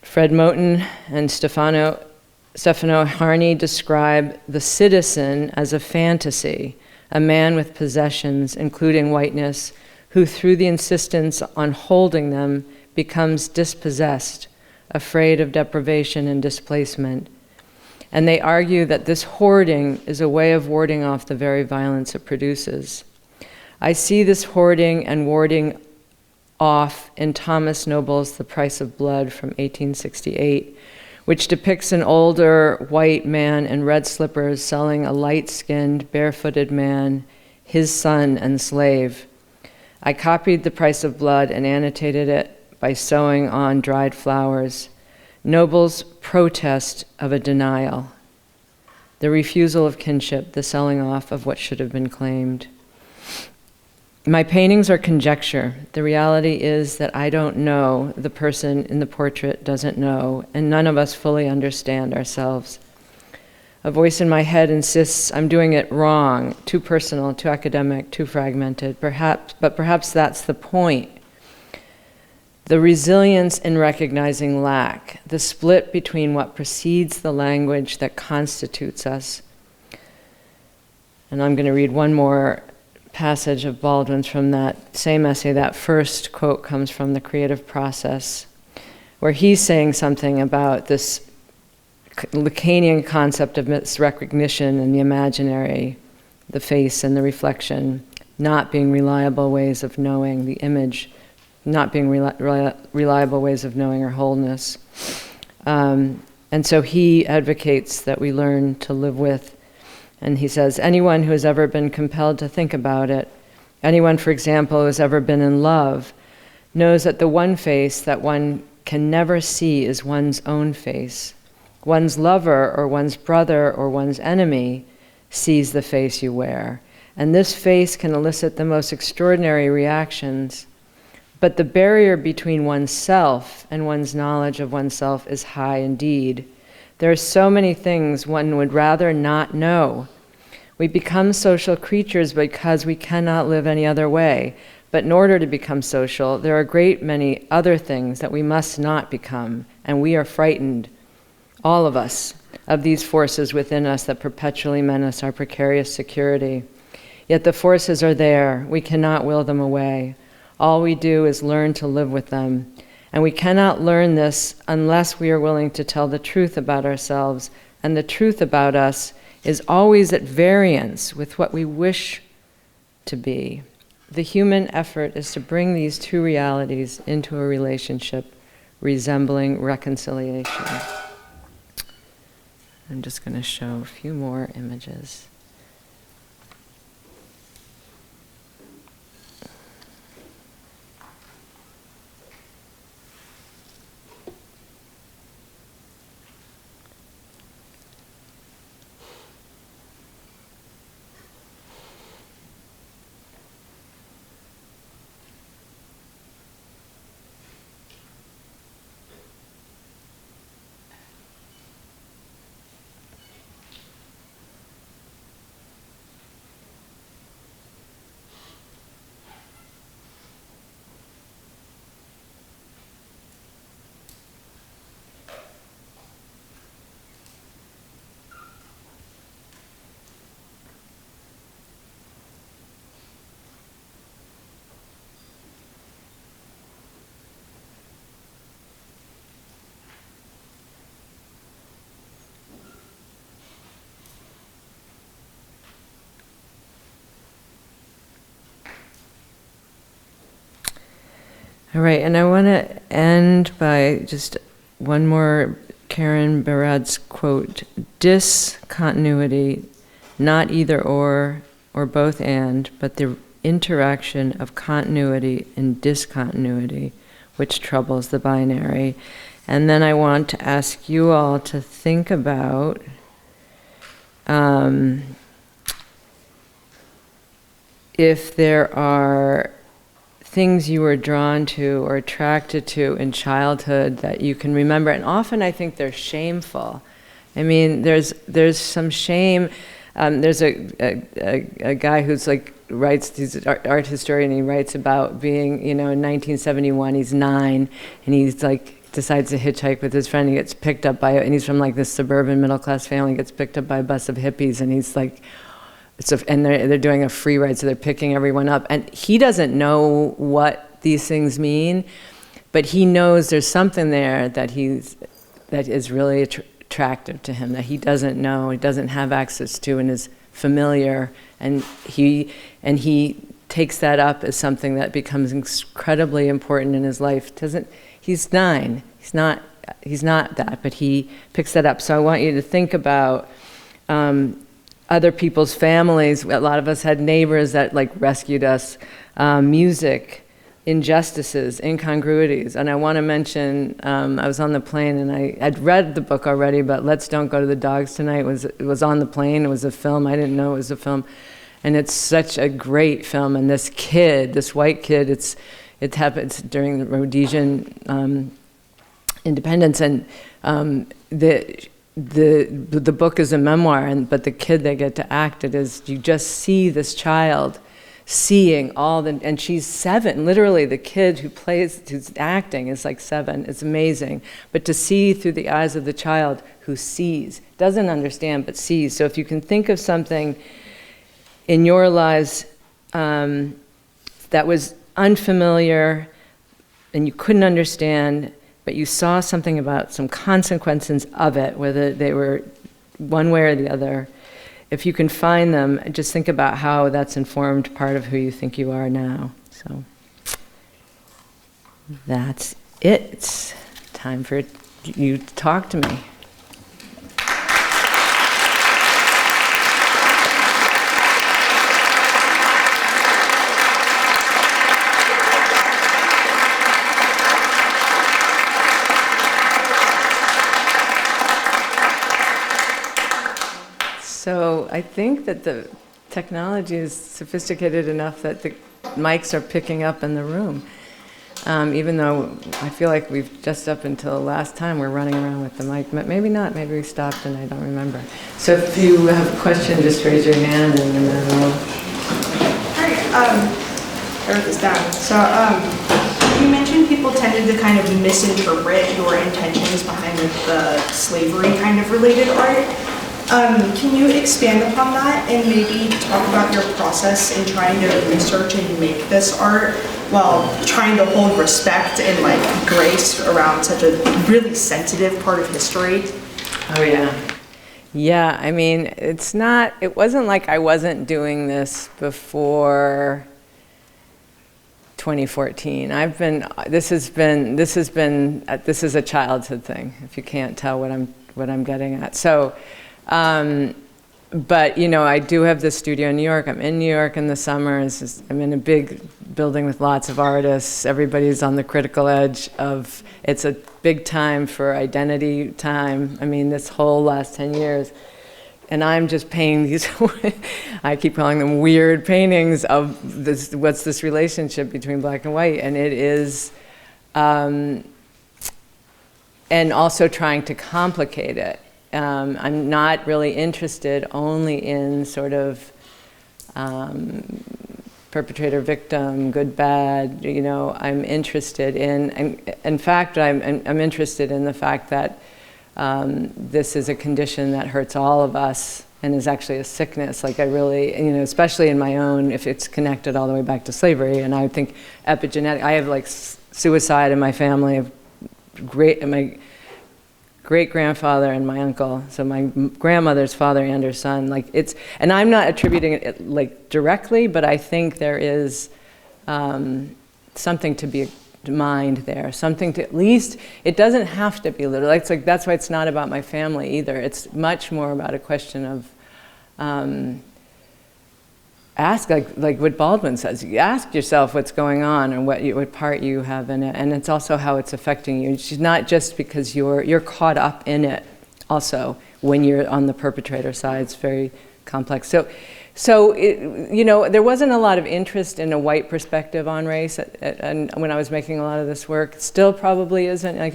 Fred Moten and Stefano Harney describe the citizen as a fantasy, a man with possessions, including whiteness, who through the insistence on holding them becomes dispossessed, afraid of deprivation and displacement. And they argue that this hoarding is a way of warding off the very violence it produces. I see this hoarding and warding off in Thomas Noble's The Price of Blood from 1868, which depicts an older white man in red slippers selling a light-skinned, barefooted man, his son and slave. I copied The Price of Blood and annotated it by sewing on dried flowers. Noble's protest of a denial, the refusal of kinship, the selling off of what should have been claimed. My paintings are conjecture. The reality is that I don't know, the person in the portrait doesn't know, and none of us fully understand ourselves. A voice in my head insists I'm doing it wrong, too personal, too academic, too fragmented, but perhaps that's the point. The resilience in recognizing lack, the split between what precedes the language that constitutes us. And I'm going to read one more passage of Baldwin's from that same essay. That first quote comes from The Creative Process, where he's saying something about this Lacanian concept of misrecognition and the imaginary, the face and the reflection, not being reliable ways of knowing, the image not being reliable ways of knowing or wholeness. And so he advocates that we learn to live with, and he says, anyone who has ever been compelled to think about it, anyone, for example, who has ever been in love, knows that the one face that one can never see is one's own face. One's lover or one's brother or one's enemy sees the face you wear, and this face can elicit the most extraordinary reactions. But the barrier between oneself and one's knowledge of oneself is high indeed. There are so many things one would rather not know. We become social creatures because we cannot live any other way. But in order to become social, there are a great many other things that we must not become, and we are frightened, all of us, of these forces within us that perpetually menace our precarious security. Yet the forces are there. We cannot will them away. All we do is learn to live with them. And we cannot learn this unless we are willing to tell the truth about ourselves. And the truth about us is always at variance with what we wish to be. The human effort is to bring these two realities into a relationship resembling reconciliation. I'm just going to show a few more images. All right, and I want to end by just one more Karen Barad's quote: discontinuity, not either or both and, but the interaction of continuity and discontinuity, which troubles the binary. And then I want to ask you all to think about if there are things you were drawn to or attracted to in childhood that you can remember. And often I think they're shameful. I mean, there's some shame. There's a guy who's writes, he's an art historian, and he writes about being, in 1971, he's 9, and he's decides to hitchhike with his friend. He gets picked up by, and he's from this suburban middle class family, gets picked up by a bus of hippies, and he's and they're doing a free ride, so they're picking everyone up. And he doesn't know what these things mean, but he knows there's something there that is really attractive to him, that he doesn't know, he doesn't have access to, and is familiar. And he takes that up as something that becomes incredibly important in his life. He's 9. He's not that, but he picks that up. So I want you to think about other people's families. A lot of us had neighbors that rescued us. Music, injustices, incongruities. And I want to mention, I was on the plane and I'd read the book already, but Let's Don't Go to the Dogs Tonight it was on the plane. It was a film. I didn't know it was a film. And it's such a great film. And this kid, this white kid, it happens during the Rhodesian independence. And the book is a memoir, but the kid they get to act it is, you just see this child seeing and she's 7, literally the kid who's acting is 7, it's amazing. But to see through the eyes of the child who sees, doesn't understand but sees. So if you can think of something in your lives that was unfamiliar and you couldn't understand, but you saw something about some consequences of it, whether they were one way or the other. If you can find them, just think about how that's informed part of who you think you are now. So that's it. It's time for you to talk to me. So I think that the technology is sophisticated enough that the mics are picking up in the room. Even though I feel like we've just up until last time we're running around with the mic. Maybe not, maybe we stopped and I don't remember. So if you have a question, just raise your hand and then I'll... Hi, I wrote this down. So you mentioned people tended to kind of misinterpret your intentions behind the slavery kind of related art. Can you expand upon that and maybe talk about your process in trying to research and make this art while trying to hold respect and like grace around such a really sensitive part of history? Oh yeah. Yeah, I mean, it wasn't like I wasn't doing this before 2014. This is a childhood thing, if you can't tell what I'm getting at. So, but you know, I do have this studio in New York. I'm in New York in the summer. I'm in a big building with lots of artists. Everybody's on the critical edge of, it's a big time for identity time. I mean, this whole last 10 years. And I'm just painting these, I keep calling them weird paintings of this, what's this relationship between black and white? And it is, and also trying to complicate it. I'm not really interested only in sort of perpetrator, victim, good, bad. You know, I'm interested in fact, I'm interested in the fact that this is a condition that hurts all of us and is actually a sickness. Like I really, you know, especially in my own, if it's connected all the way back to slavery, and I think epigenetic. I have like suicide in my family. Of my great-grandfather and my uncle, so my grandmother's father and her son, like it's, and I'm not attributing it like directly, but I think there is something to be mined there, something to, at least, it doesn't have to be literal. It's like, that's why it's not about my family either. It's much more about a question of ask, like what Baldwin says, you ask yourself what's going on and what part you have in it, and it's also how it's affecting you. It's not just because you're caught up in it also when you're on the perpetrator side. It's very complex. So it, you know, there wasn't a lot of interest in a white perspective on race and when I was making a lot of this work. It still probably isn't. Like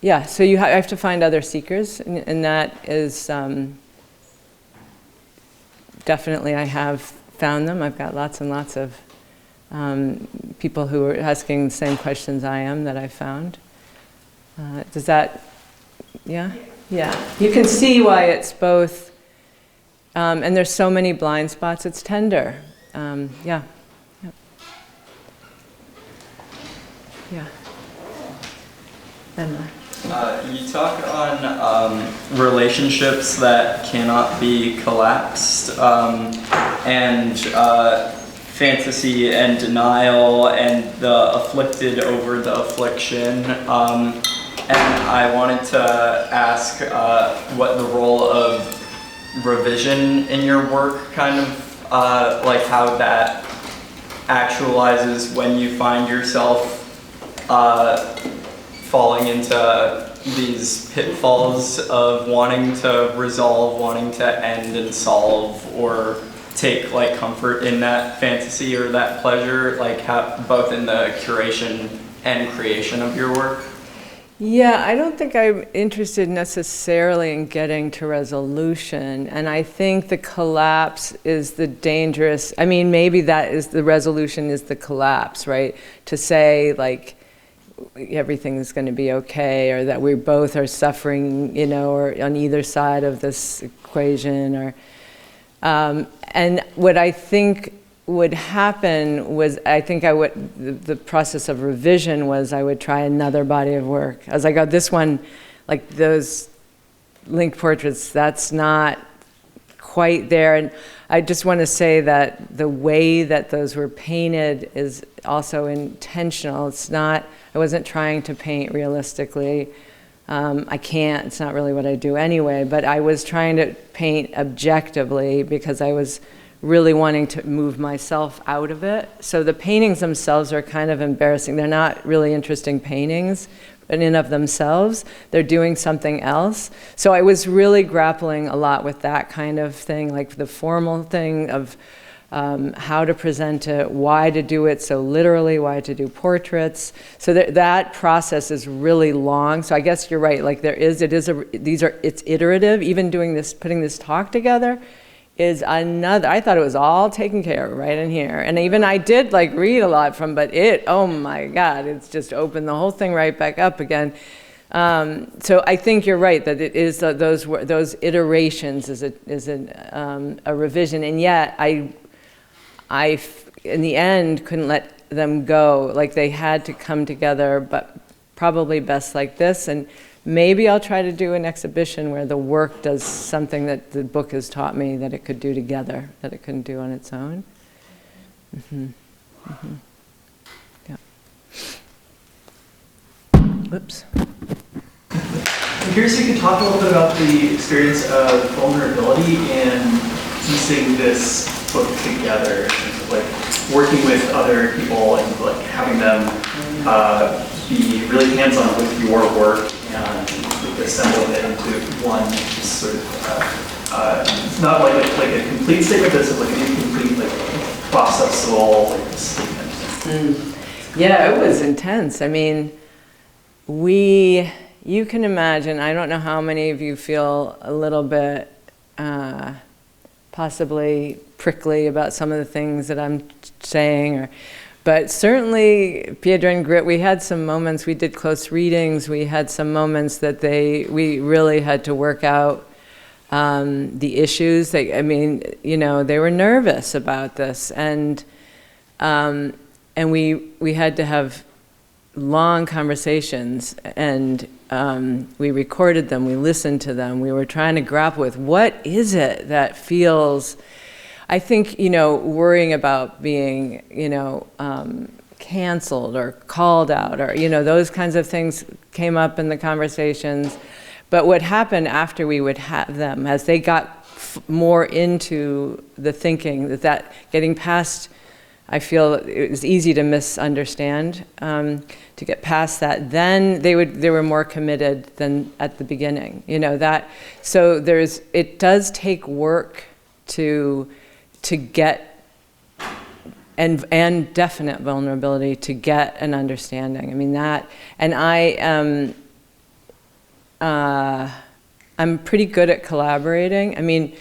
yeah, so you have to find other seekers, and that is definitely, I have found them. I've got lots and lots of people who are asking the same questions I am that I found. Does that, yeah? Yeah. You can see why it's both, and there's so many blind spots, it's tender. Yeah. Yeah. Emma. You talk on relationships that cannot be collapsed, and fantasy and denial and the afflicted over the affliction. And I wanted to ask what the role of revision in your work kind of, like how that actualizes when you find yourself falling into these pitfalls of wanting to resolve, wanting to end and solve, or take like comfort in that fantasy or that pleasure, like both in the curation and creation of your work? Yeah, I don't think I'm interested necessarily in getting to resolution, and I think the collapse is the dangerous, I mean, maybe that is the resolution is the collapse, right? To say like, everything's going to be okay, or that we both are suffering, you know, or on either side of this equation, or and what I think would happen was, I think the process of revision was I would try another body of work. I was like, oh, this one, like those link portraits, that's not quite there. And I just want to say that the way that those were painted is also intentional. It's not, I wasn't trying to paint realistically. I can't, it's not really what I do anyway, but I was trying to paint objectively because I was really wanting to move myself out of it. So the paintings themselves are kind of embarrassing. They're not really interesting paintings in and of themselves. They're doing something else. So I was really grappling a lot with that kind of thing, like the formal thing of how to present it, why to do it so literally, why to do portraits. So that process is really long. So I guess you're right. Like it's iterative. Even doing this, putting this talk together, is another. I thought it was all taken care of right in here, and even I did like read a lot from, but oh my God, it's just opened the whole thing right back up again. So I think you're right that it is those iterations is a revision, and yet I in the end couldn't let them go. Like they had to come together, but probably best like this. And maybe I'll try to do an exhibition where the work does something that the book has taught me that it could do together, that it couldn't do on its own. Yeah. Whoops. I'm curious if you could talk a little bit about the experience of vulnerability in piecing this book together, in terms of like working with other people and like having them be really hands-on with your work and like, assembling it into one sort of not like a complete statement, but it's like an incomplete like processable like statement. Yeah, it was intense. I mean, you can imagine, I don't know how many of you feel a little bit possibly prickly about some of the things that I'm saying, but certainly Piedra and Grit, we had some moments, we did close readings, we had some moments that we really had to work out the issues. I mean, you know, they were nervous about this, and we had to have long conversations, and we recorded them, we listened to them, we were trying to grapple with what is it that feels, I think, you know, worrying about being, you know, canceled or called out, or, you know, those kinds of things came up in the conversations. But what happened after we would have them, as they got more into the thinking, that getting past, I feel it was easy to misunderstand, to get past that, then they were more committed than at the beginning, you know, that. So it does take work to get, and definite vulnerability to get an understanding. I mean that, and I'm pretty good at collaborating. I mean,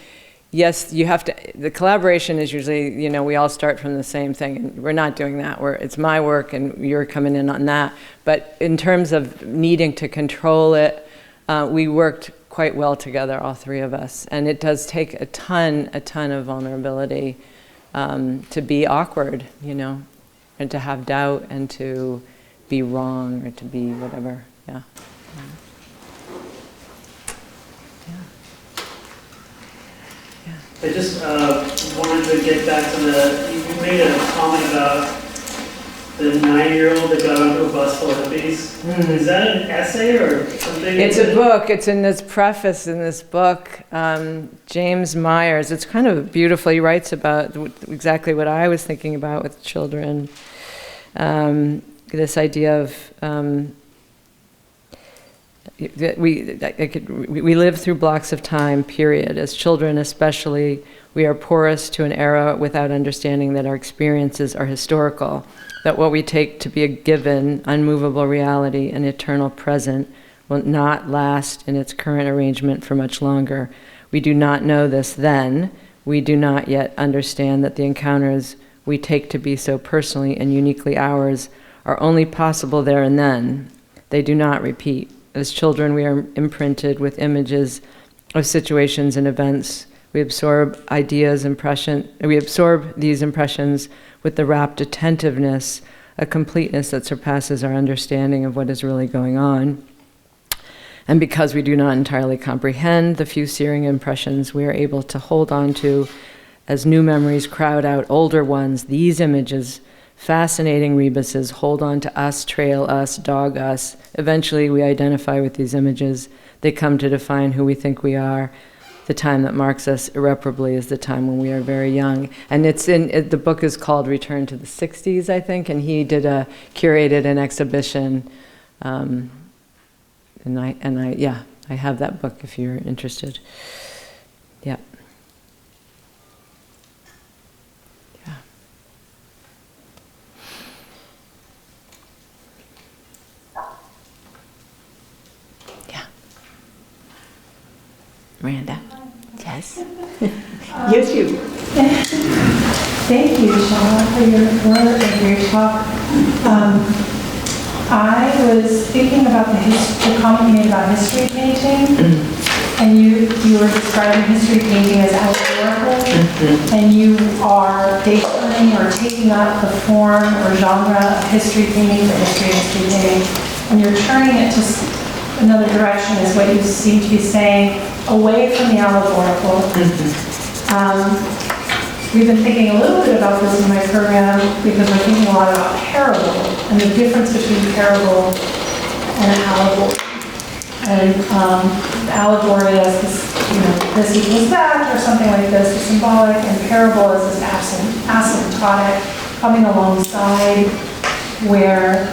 yes, you have to, the collaboration is usually, you know, we all start from the same thing, and we're not doing that. It's my work and you're coming in on that. But in terms of needing to control it, we worked quite well together, all three of us. And it does take a ton of vulnerability to be awkward, you know, and to have doubt and to be wrong or to be whatever, yeah. I just wanted to get back to you made a comment about the 9-year-old that got onto a bus full of hippies. Is that an essay or something? It's a book. It's in this preface in this book. James Myers, it's kind of beautiful. He writes about exactly what I was thinking about with children. This idea of we live through blocks of time, period. As children especially, we are porous to an era without understanding that our experiences are historical, that what we take to be a given, unmovable reality, an eternal present, will not last in its current arrangement for much longer. We do not know this then. We do not yet understand that the encounters we take to be so personally and uniquely ours are only possible there and then. They do not repeat. As children, we are imprinted with images of situations and events. We absorb we absorb these impressions with the rapt attentiveness, a completeness that surpasses our understanding of what is really going on. And because we do not entirely comprehend the few searing impressions we are able to hold on to, as new memories crowd out older ones, these images, fascinating rebuses, hold on to us, trail us, dog us. Eventually we identify with these images. They come to define who we think we are. The time that marks us irreparably is the time when we are very young. And the book is called Return to the 60s, I think, and he curated an exhibition. I have that book if you're interested. Yeah. Yeah. Yeah. Miranda. Yes. Yes, you. Thank you, Shauna, for your work and your talk. I was thinking about the comment you made about history painting, and you were describing history painting as allegorical, and you are turning or taking up the form or genre of history painting for history painting, and you're turning it to another direction is what you seem to be saying, away from the allegorical. We've been thinking a little bit about this in my program because we're thinking a lot about parable and the difference between parable and allegory. And allegory as this, this equals that, or something like this, the symbolic, and parable is this asymptotic, coming alongside, where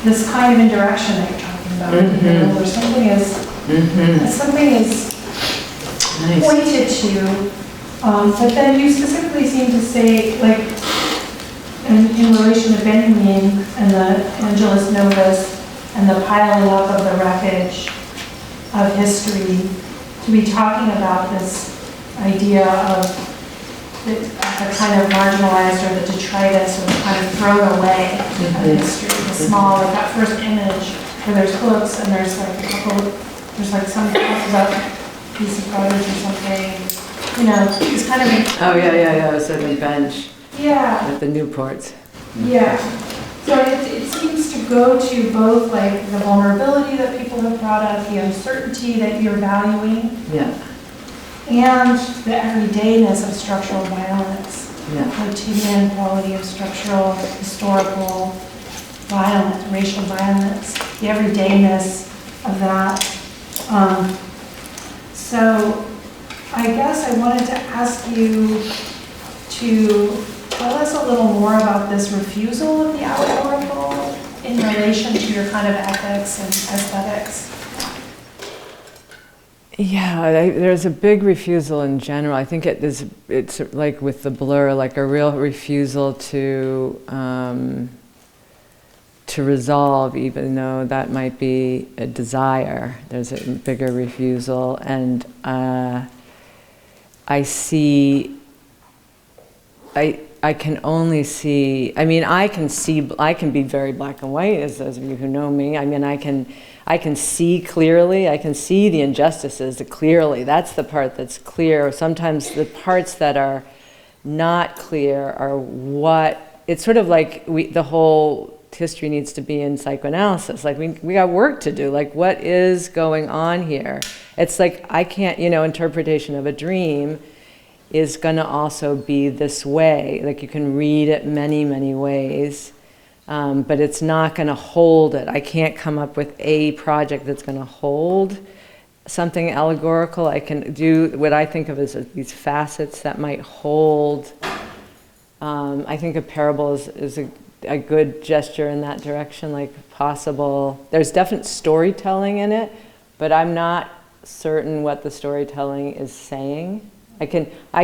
this kind of indirection that you're talking about, where something is nice. Pointed to, but then you specifically seem to say, like, in relation to Benjamin and the Angelus Novus and the piling up of the wreckage of history, to be talking about this idea of the kind of marginalized or the detritus or the kind of thrown away of history, the small, like that first image where there's books and there's like a couple, there's like some talks about a piece of garbage or something, it's kind of. Oh, yeah, it's at the bench. Yeah. At the Newports. Yeah. So it seems to go to both like the vulnerability that people have brought up, the uncertainty that you're valuing. Yeah. And the everydayness of structural violence, yeah. The quotidian quality of structural, historical violence, racial violence, the everydayness of that. So I guess I wanted to ask you to tell us a little more about this refusal of the allegorical in relation to your kind of ethics and aesthetics. Yeah, there's a big refusal in general. I think it's like with the blur, like a real refusal to resolve, even though that might be a desire. There's a bigger refusal, and I can only see. I mean, I can be very black and white, as those of you who know me. I mean, I can see clearly. I can see the injustices clearly. That's the part that's clear. Sometimes the parts that are not clear are what. It's sort of like the whole history needs to be in psychoanalysis. Like we got work to do. Like what is going on here? It's like I can't. Interpretation of a dream is going to also be this way. Like you can read it many, many ways. But it's not going to hold it. I can't come up with a project that's going to hold something allegorical. I can do what I think of as these facets that might hold. I think a parable is a good gesture in that direction, like possible. There's definite storytelling in it, but I'm not certain what the storytelling is saying. I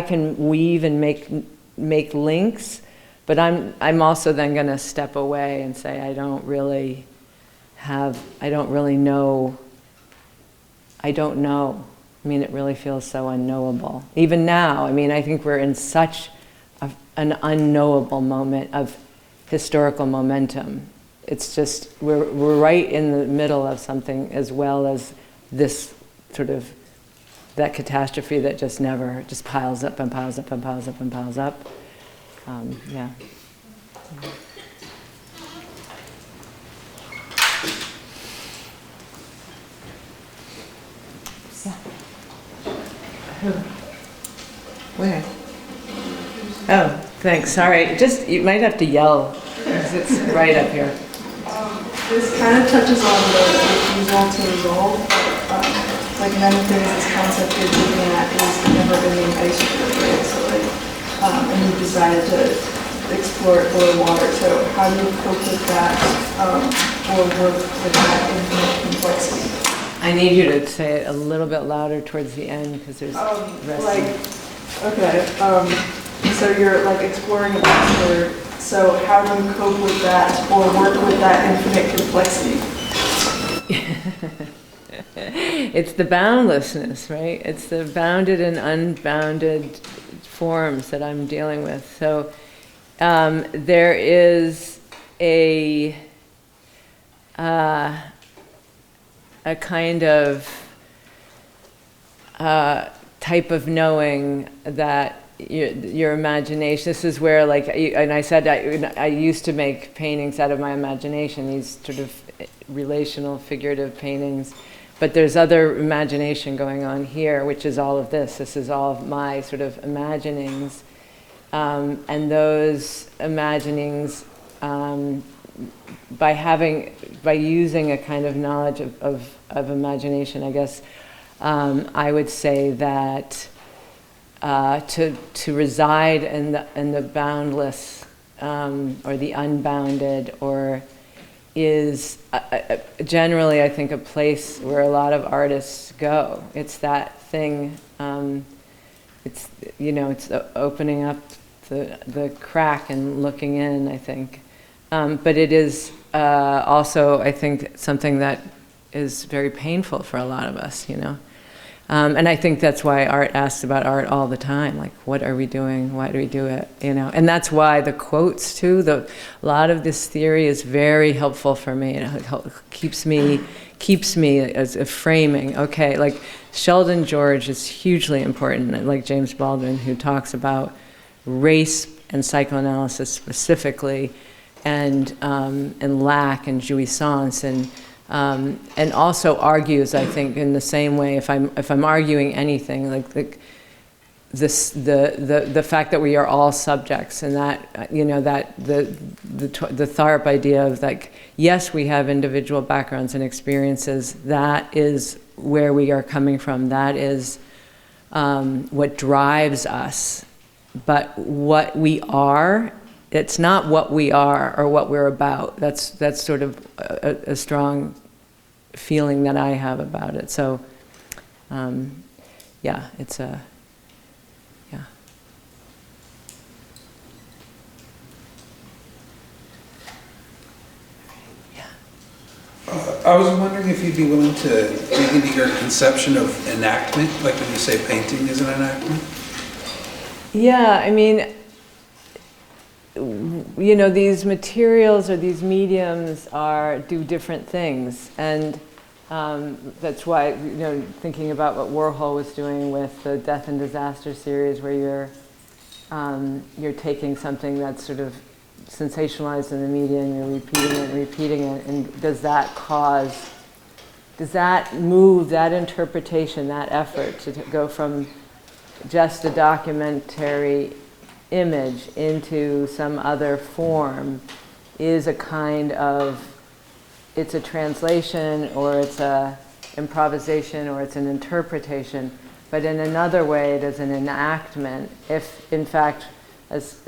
can weave and make links. But I'm also then going to step away and say I don't really know. I don't know. I mean, it really feels so unknowable. Even now, I mean, I think we're in such an unknowable moment of historical momentum. It's just, we're right in the middle of something, as well as this sort of, that catastrophe that just never, just piles up and piles up and piles up and piles up. Yeah. Yeah. Who? Where? Oh, thanks. Sorry. Just, you might have to yell, because it's right up here. This kind of touches on the refusal to resolve. Like none of this concept you're looking at is never been in ice cream, right? So like, and you decided to explore it below water. So how do you cope with that, or work with that infinite complexity? I need you to say it a little bit louder towards the end, because there's So you're like exploring a monster. So how do you cope with that, or work with that infinite complexity? It's the boundlessness, right? It's the bounded and unbounded forms that I'm dealing with. So there is a kind of type of knowing that your imagination, this is where, like, and I said I used to make paintings out of my imagination, these sort of relational, figurative paintings, but there's other imagination going on here, which is all of this. This is all of my sort of imaginings, and those imaginings, by using a kind of knowledge of imagination, I guess, I would say that to reside in the boundless, or the unbounded, or is generally, I think, a place where a lot of artists go. It's that thing. It's it's opening up the crack and looking in, I think. But it is also, I think, something that is very painful for a lot of us, And I think that's why art asks about art all the time, like, what are we doing? Why do we do it? And that's why the quotes too, a lot of this theory is very helpful for me. It keeps me as a framing. Okay, like Sheldon George is hugely important, like James Baldwin, who talks about race and psychoanalysis specifically, and lack and jouissance, and also argues, I think, in the same way. If I'm arguing anything, like the fact that we are all subjects, and that that the Tharp idea of, like, yes, we have individual backgrounds and experiences. That is where we are coming from. That is what drives us. But what we are, it's not what we are or what we're about. That's sort of a strong feeling that I have about it. So, yeah, it's a, yeah. I was wondering if you'd be willing to dig into your conception of enactment, like when you say painting is an enactment? Yeah, I mean, these materials or these mediums do different things, and that's why, thinking about what Warhol was doing with the Death and Disaster series, where you're taking something that's sort of sensationalized in the media and you're repeating it, and does that move, that interpretation, that effort to go from just a documentary image into some other form, is a kind of, it's a translation, or it's a improvisation, or it's an interpretation, but in another way it is an enactment. If, in fact, as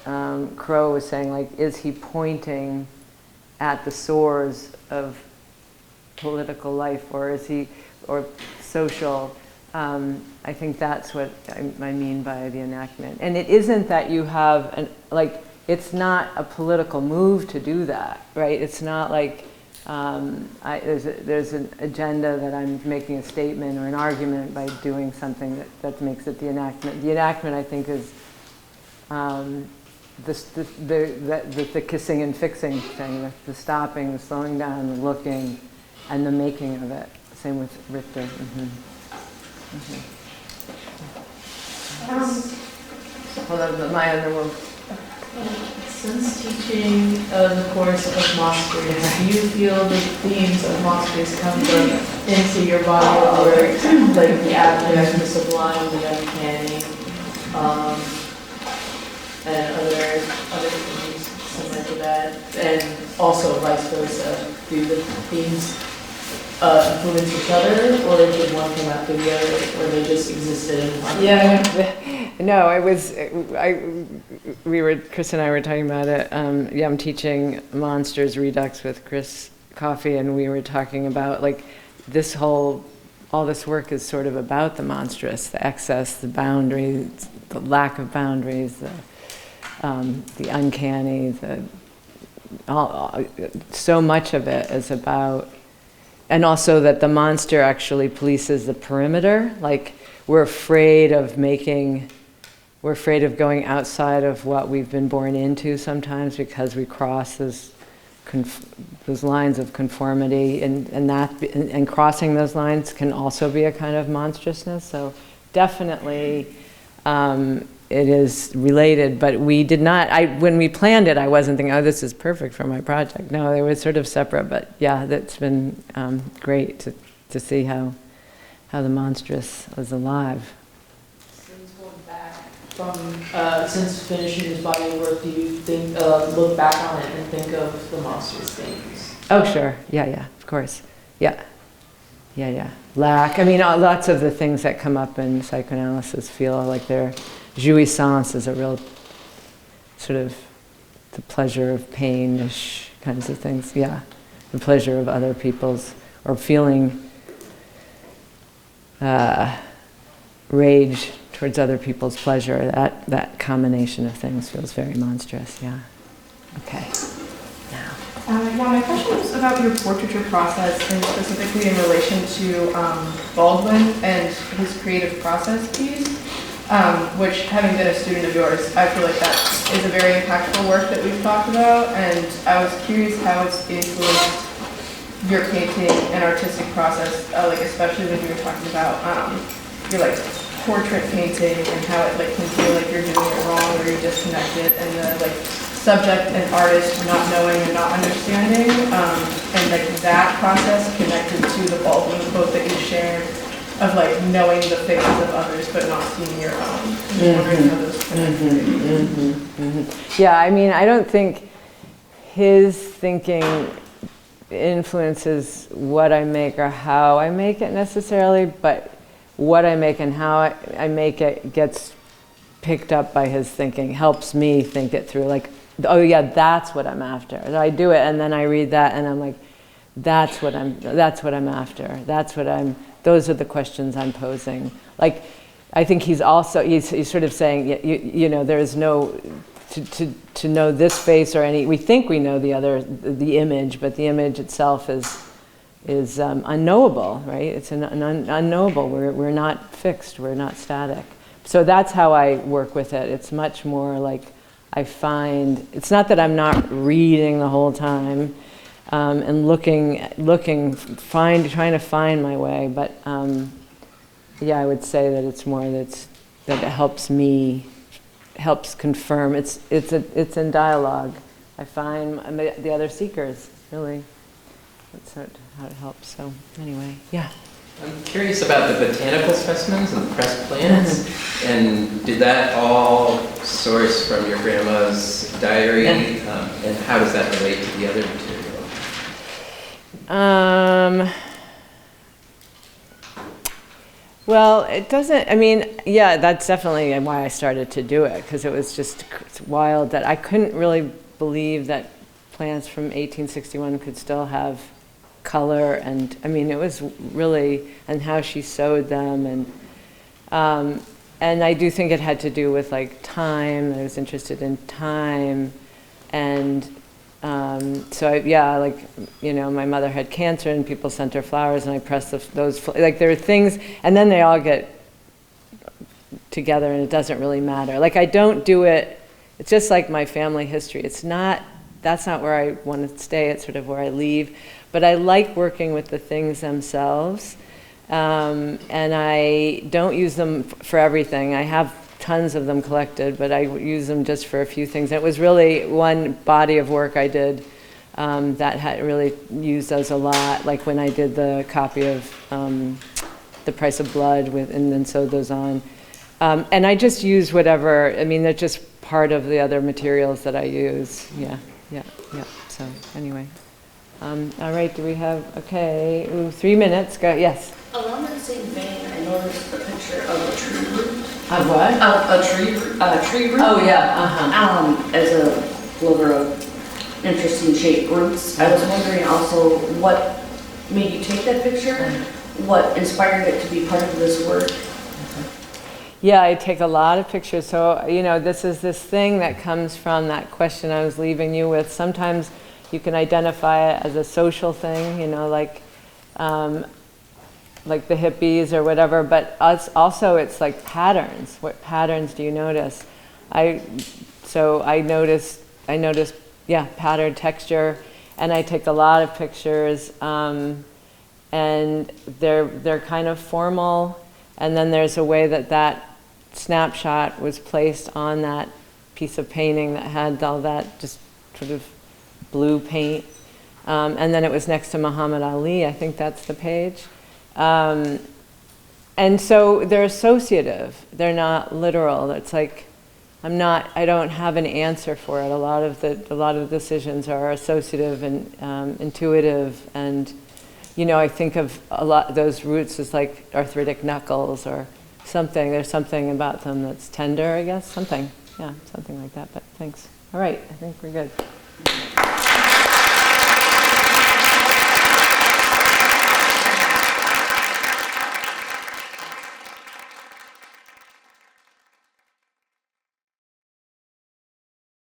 Crow was saying, like, is he pointing at the sores of political life, or is he, or social? I think that's what I mean by the enactment. And it isn't that you have, it's not a political move to do that, right? It's not like there's an agenda that I'm making a statement or an argument by doing something that makes it the enactment. The enactment, I think, is the kissing and fixing thing, the stopping, the slowing down, the looking, and the making of it. Same with Richter. Hold on, my other one. Since teaching the course of monsters, do you feel the themes of monsters come into your body of work, like the abstract, the sublime, the uncanny, and other things similar to that, and also vice versa? Do the themes influence each other, or did one come after the other, or they just existed in one? Yeah, no, Chris and I were talking about it. Yeah, I'm teaching Monsters Redux with Chris Coffey, and we were talking about like all this work is sort of about the monstrous, the excess, the boundaries, the lack of boundaries, the uncanny, so much of it is about. And also that the monster actually polices the perimeter. Like we're afraid of going outside of what we've been born into sometimes because we cross those lines of conformity, and crossing those lines can also be a kind of monstrousness. So definitely it is related, but we did not, when we planned it, I wasn't thinking, oh, this is perfect for my project. No, they were sort of separate, but yeah, that's been great to see how the monstrous is alive. Since going back from, since finishing this body of work, do you think, look back on it and think of the monstrous things? Oh, sure, yeah, of course, yeah. Lack, I mean, lots of the things that come up in psychoanalysis feel like they're jouissance is a real sort of the pleasure of pain-ish kinds of things, yeah. The pleasure of other people's, or feeling rage towards other people's pleasure, that combination of things feels very monstrous, yeah. Okay, now. Yeah, my question was about your portraiture process, and specifically in relation to Baldwin and his creative process piece. Which, having been a student of yours, I feel like that is a very impactful work that we've talked about, and I was curious how it's influenced your painting and artistic process, like especially when you were talking about your like portrait painting and how it like can feel like you're doing it wrong or you're disconnected, and the like subject and artist not knowing and not understanding, and like that process connected to the Baldwin quote that you shared. Of like knowing the faces of others but not seeing your own. Wondering how those connect. Yeah, I mean, I don't think his thinking influences what I make or how I make it necessarily, but what I make and how I make it gets picked up by his thinking, helps me think it through. Like, oh yeah, that's what I'm after. So I do it, and then I read that, and I'm like, that's what I'm after. Those are the questions I'm posing. Like, I think he's sort of saying, you know, there is no, to know this face or any, we think we know the image, but the image itself is unknowable, right? It's unknowable. We're not fixed, we're not static. So that's how I work with it. It's much more like I find, it's not that I'm not reading the whole time, and trying to find my way, but yeah, I would say that it's more that it helps confirm. It's in dialogue. I find the other seekers, really. That's how it helps. So anyway, yeah. I'm curious about the botanical specimens and the pressed plants, and did that all source from your grandma's diary, and how does that relate to the other material? Well, it doesn't, I mean, yeah, that's definitely why I started to do it, because it was just wild that I couldn't really believe that plants from 1861 could still have color, and I mean, it was really, and how she sewed them, and I do think it had to do with like time. I was interested in time, and so like, you know, my mother had cancer and people sent her flowers, and I pressed those, like there are things, and then they all get together and it doesn't really matter. Like I don't do it, it's just like my family history. That's not where I want to stay, it's sort of where I leave. But I like working with the things themselves, and I don't use them for everything. I have tons of them collected, but I use them just for a few things. And it was really one body of work I did that had really used those a lot, like when I did the copy of The Price of Blood and then sewed those on. And I just use whatever, I mean, they're just part of the other materials that I use. Yeah. So anyway. All right, do we have, okay, 3 minutes, go, yes. Along that same vein, I noticed a picture of a tree root. Of what? A tree root. Oh, yeah, As a lover of interesting shaped roots, I was wondering also what made you take that picture? What inspired it to be part of this work? Yeah, I take a lot of pictures. So, you know, this is this thing that comes from that question I was leaving you with. Sometimes you can identify it as a social thing, you know, like the hippies or whatever, but also it's like patterns. What patterns do you notice? I noticed, yeah, pattern, texture, and I take a lot of pictures, and they're kind of formal, and then there's a way that snapshot was placed on that piece of painting that had all that just sort of blue paint, and then it was next to Muhammad Ali. I think that's the page. And so they're associative. They're not literal. It's like I don't have an answer for it. A lot of the decisions are associative and intuitive, and you know, I think of a lot those roots as like arthritic knuckles or something. There's something about them that's tender, I guess. Something like that. But thanks. All right, I think we're good.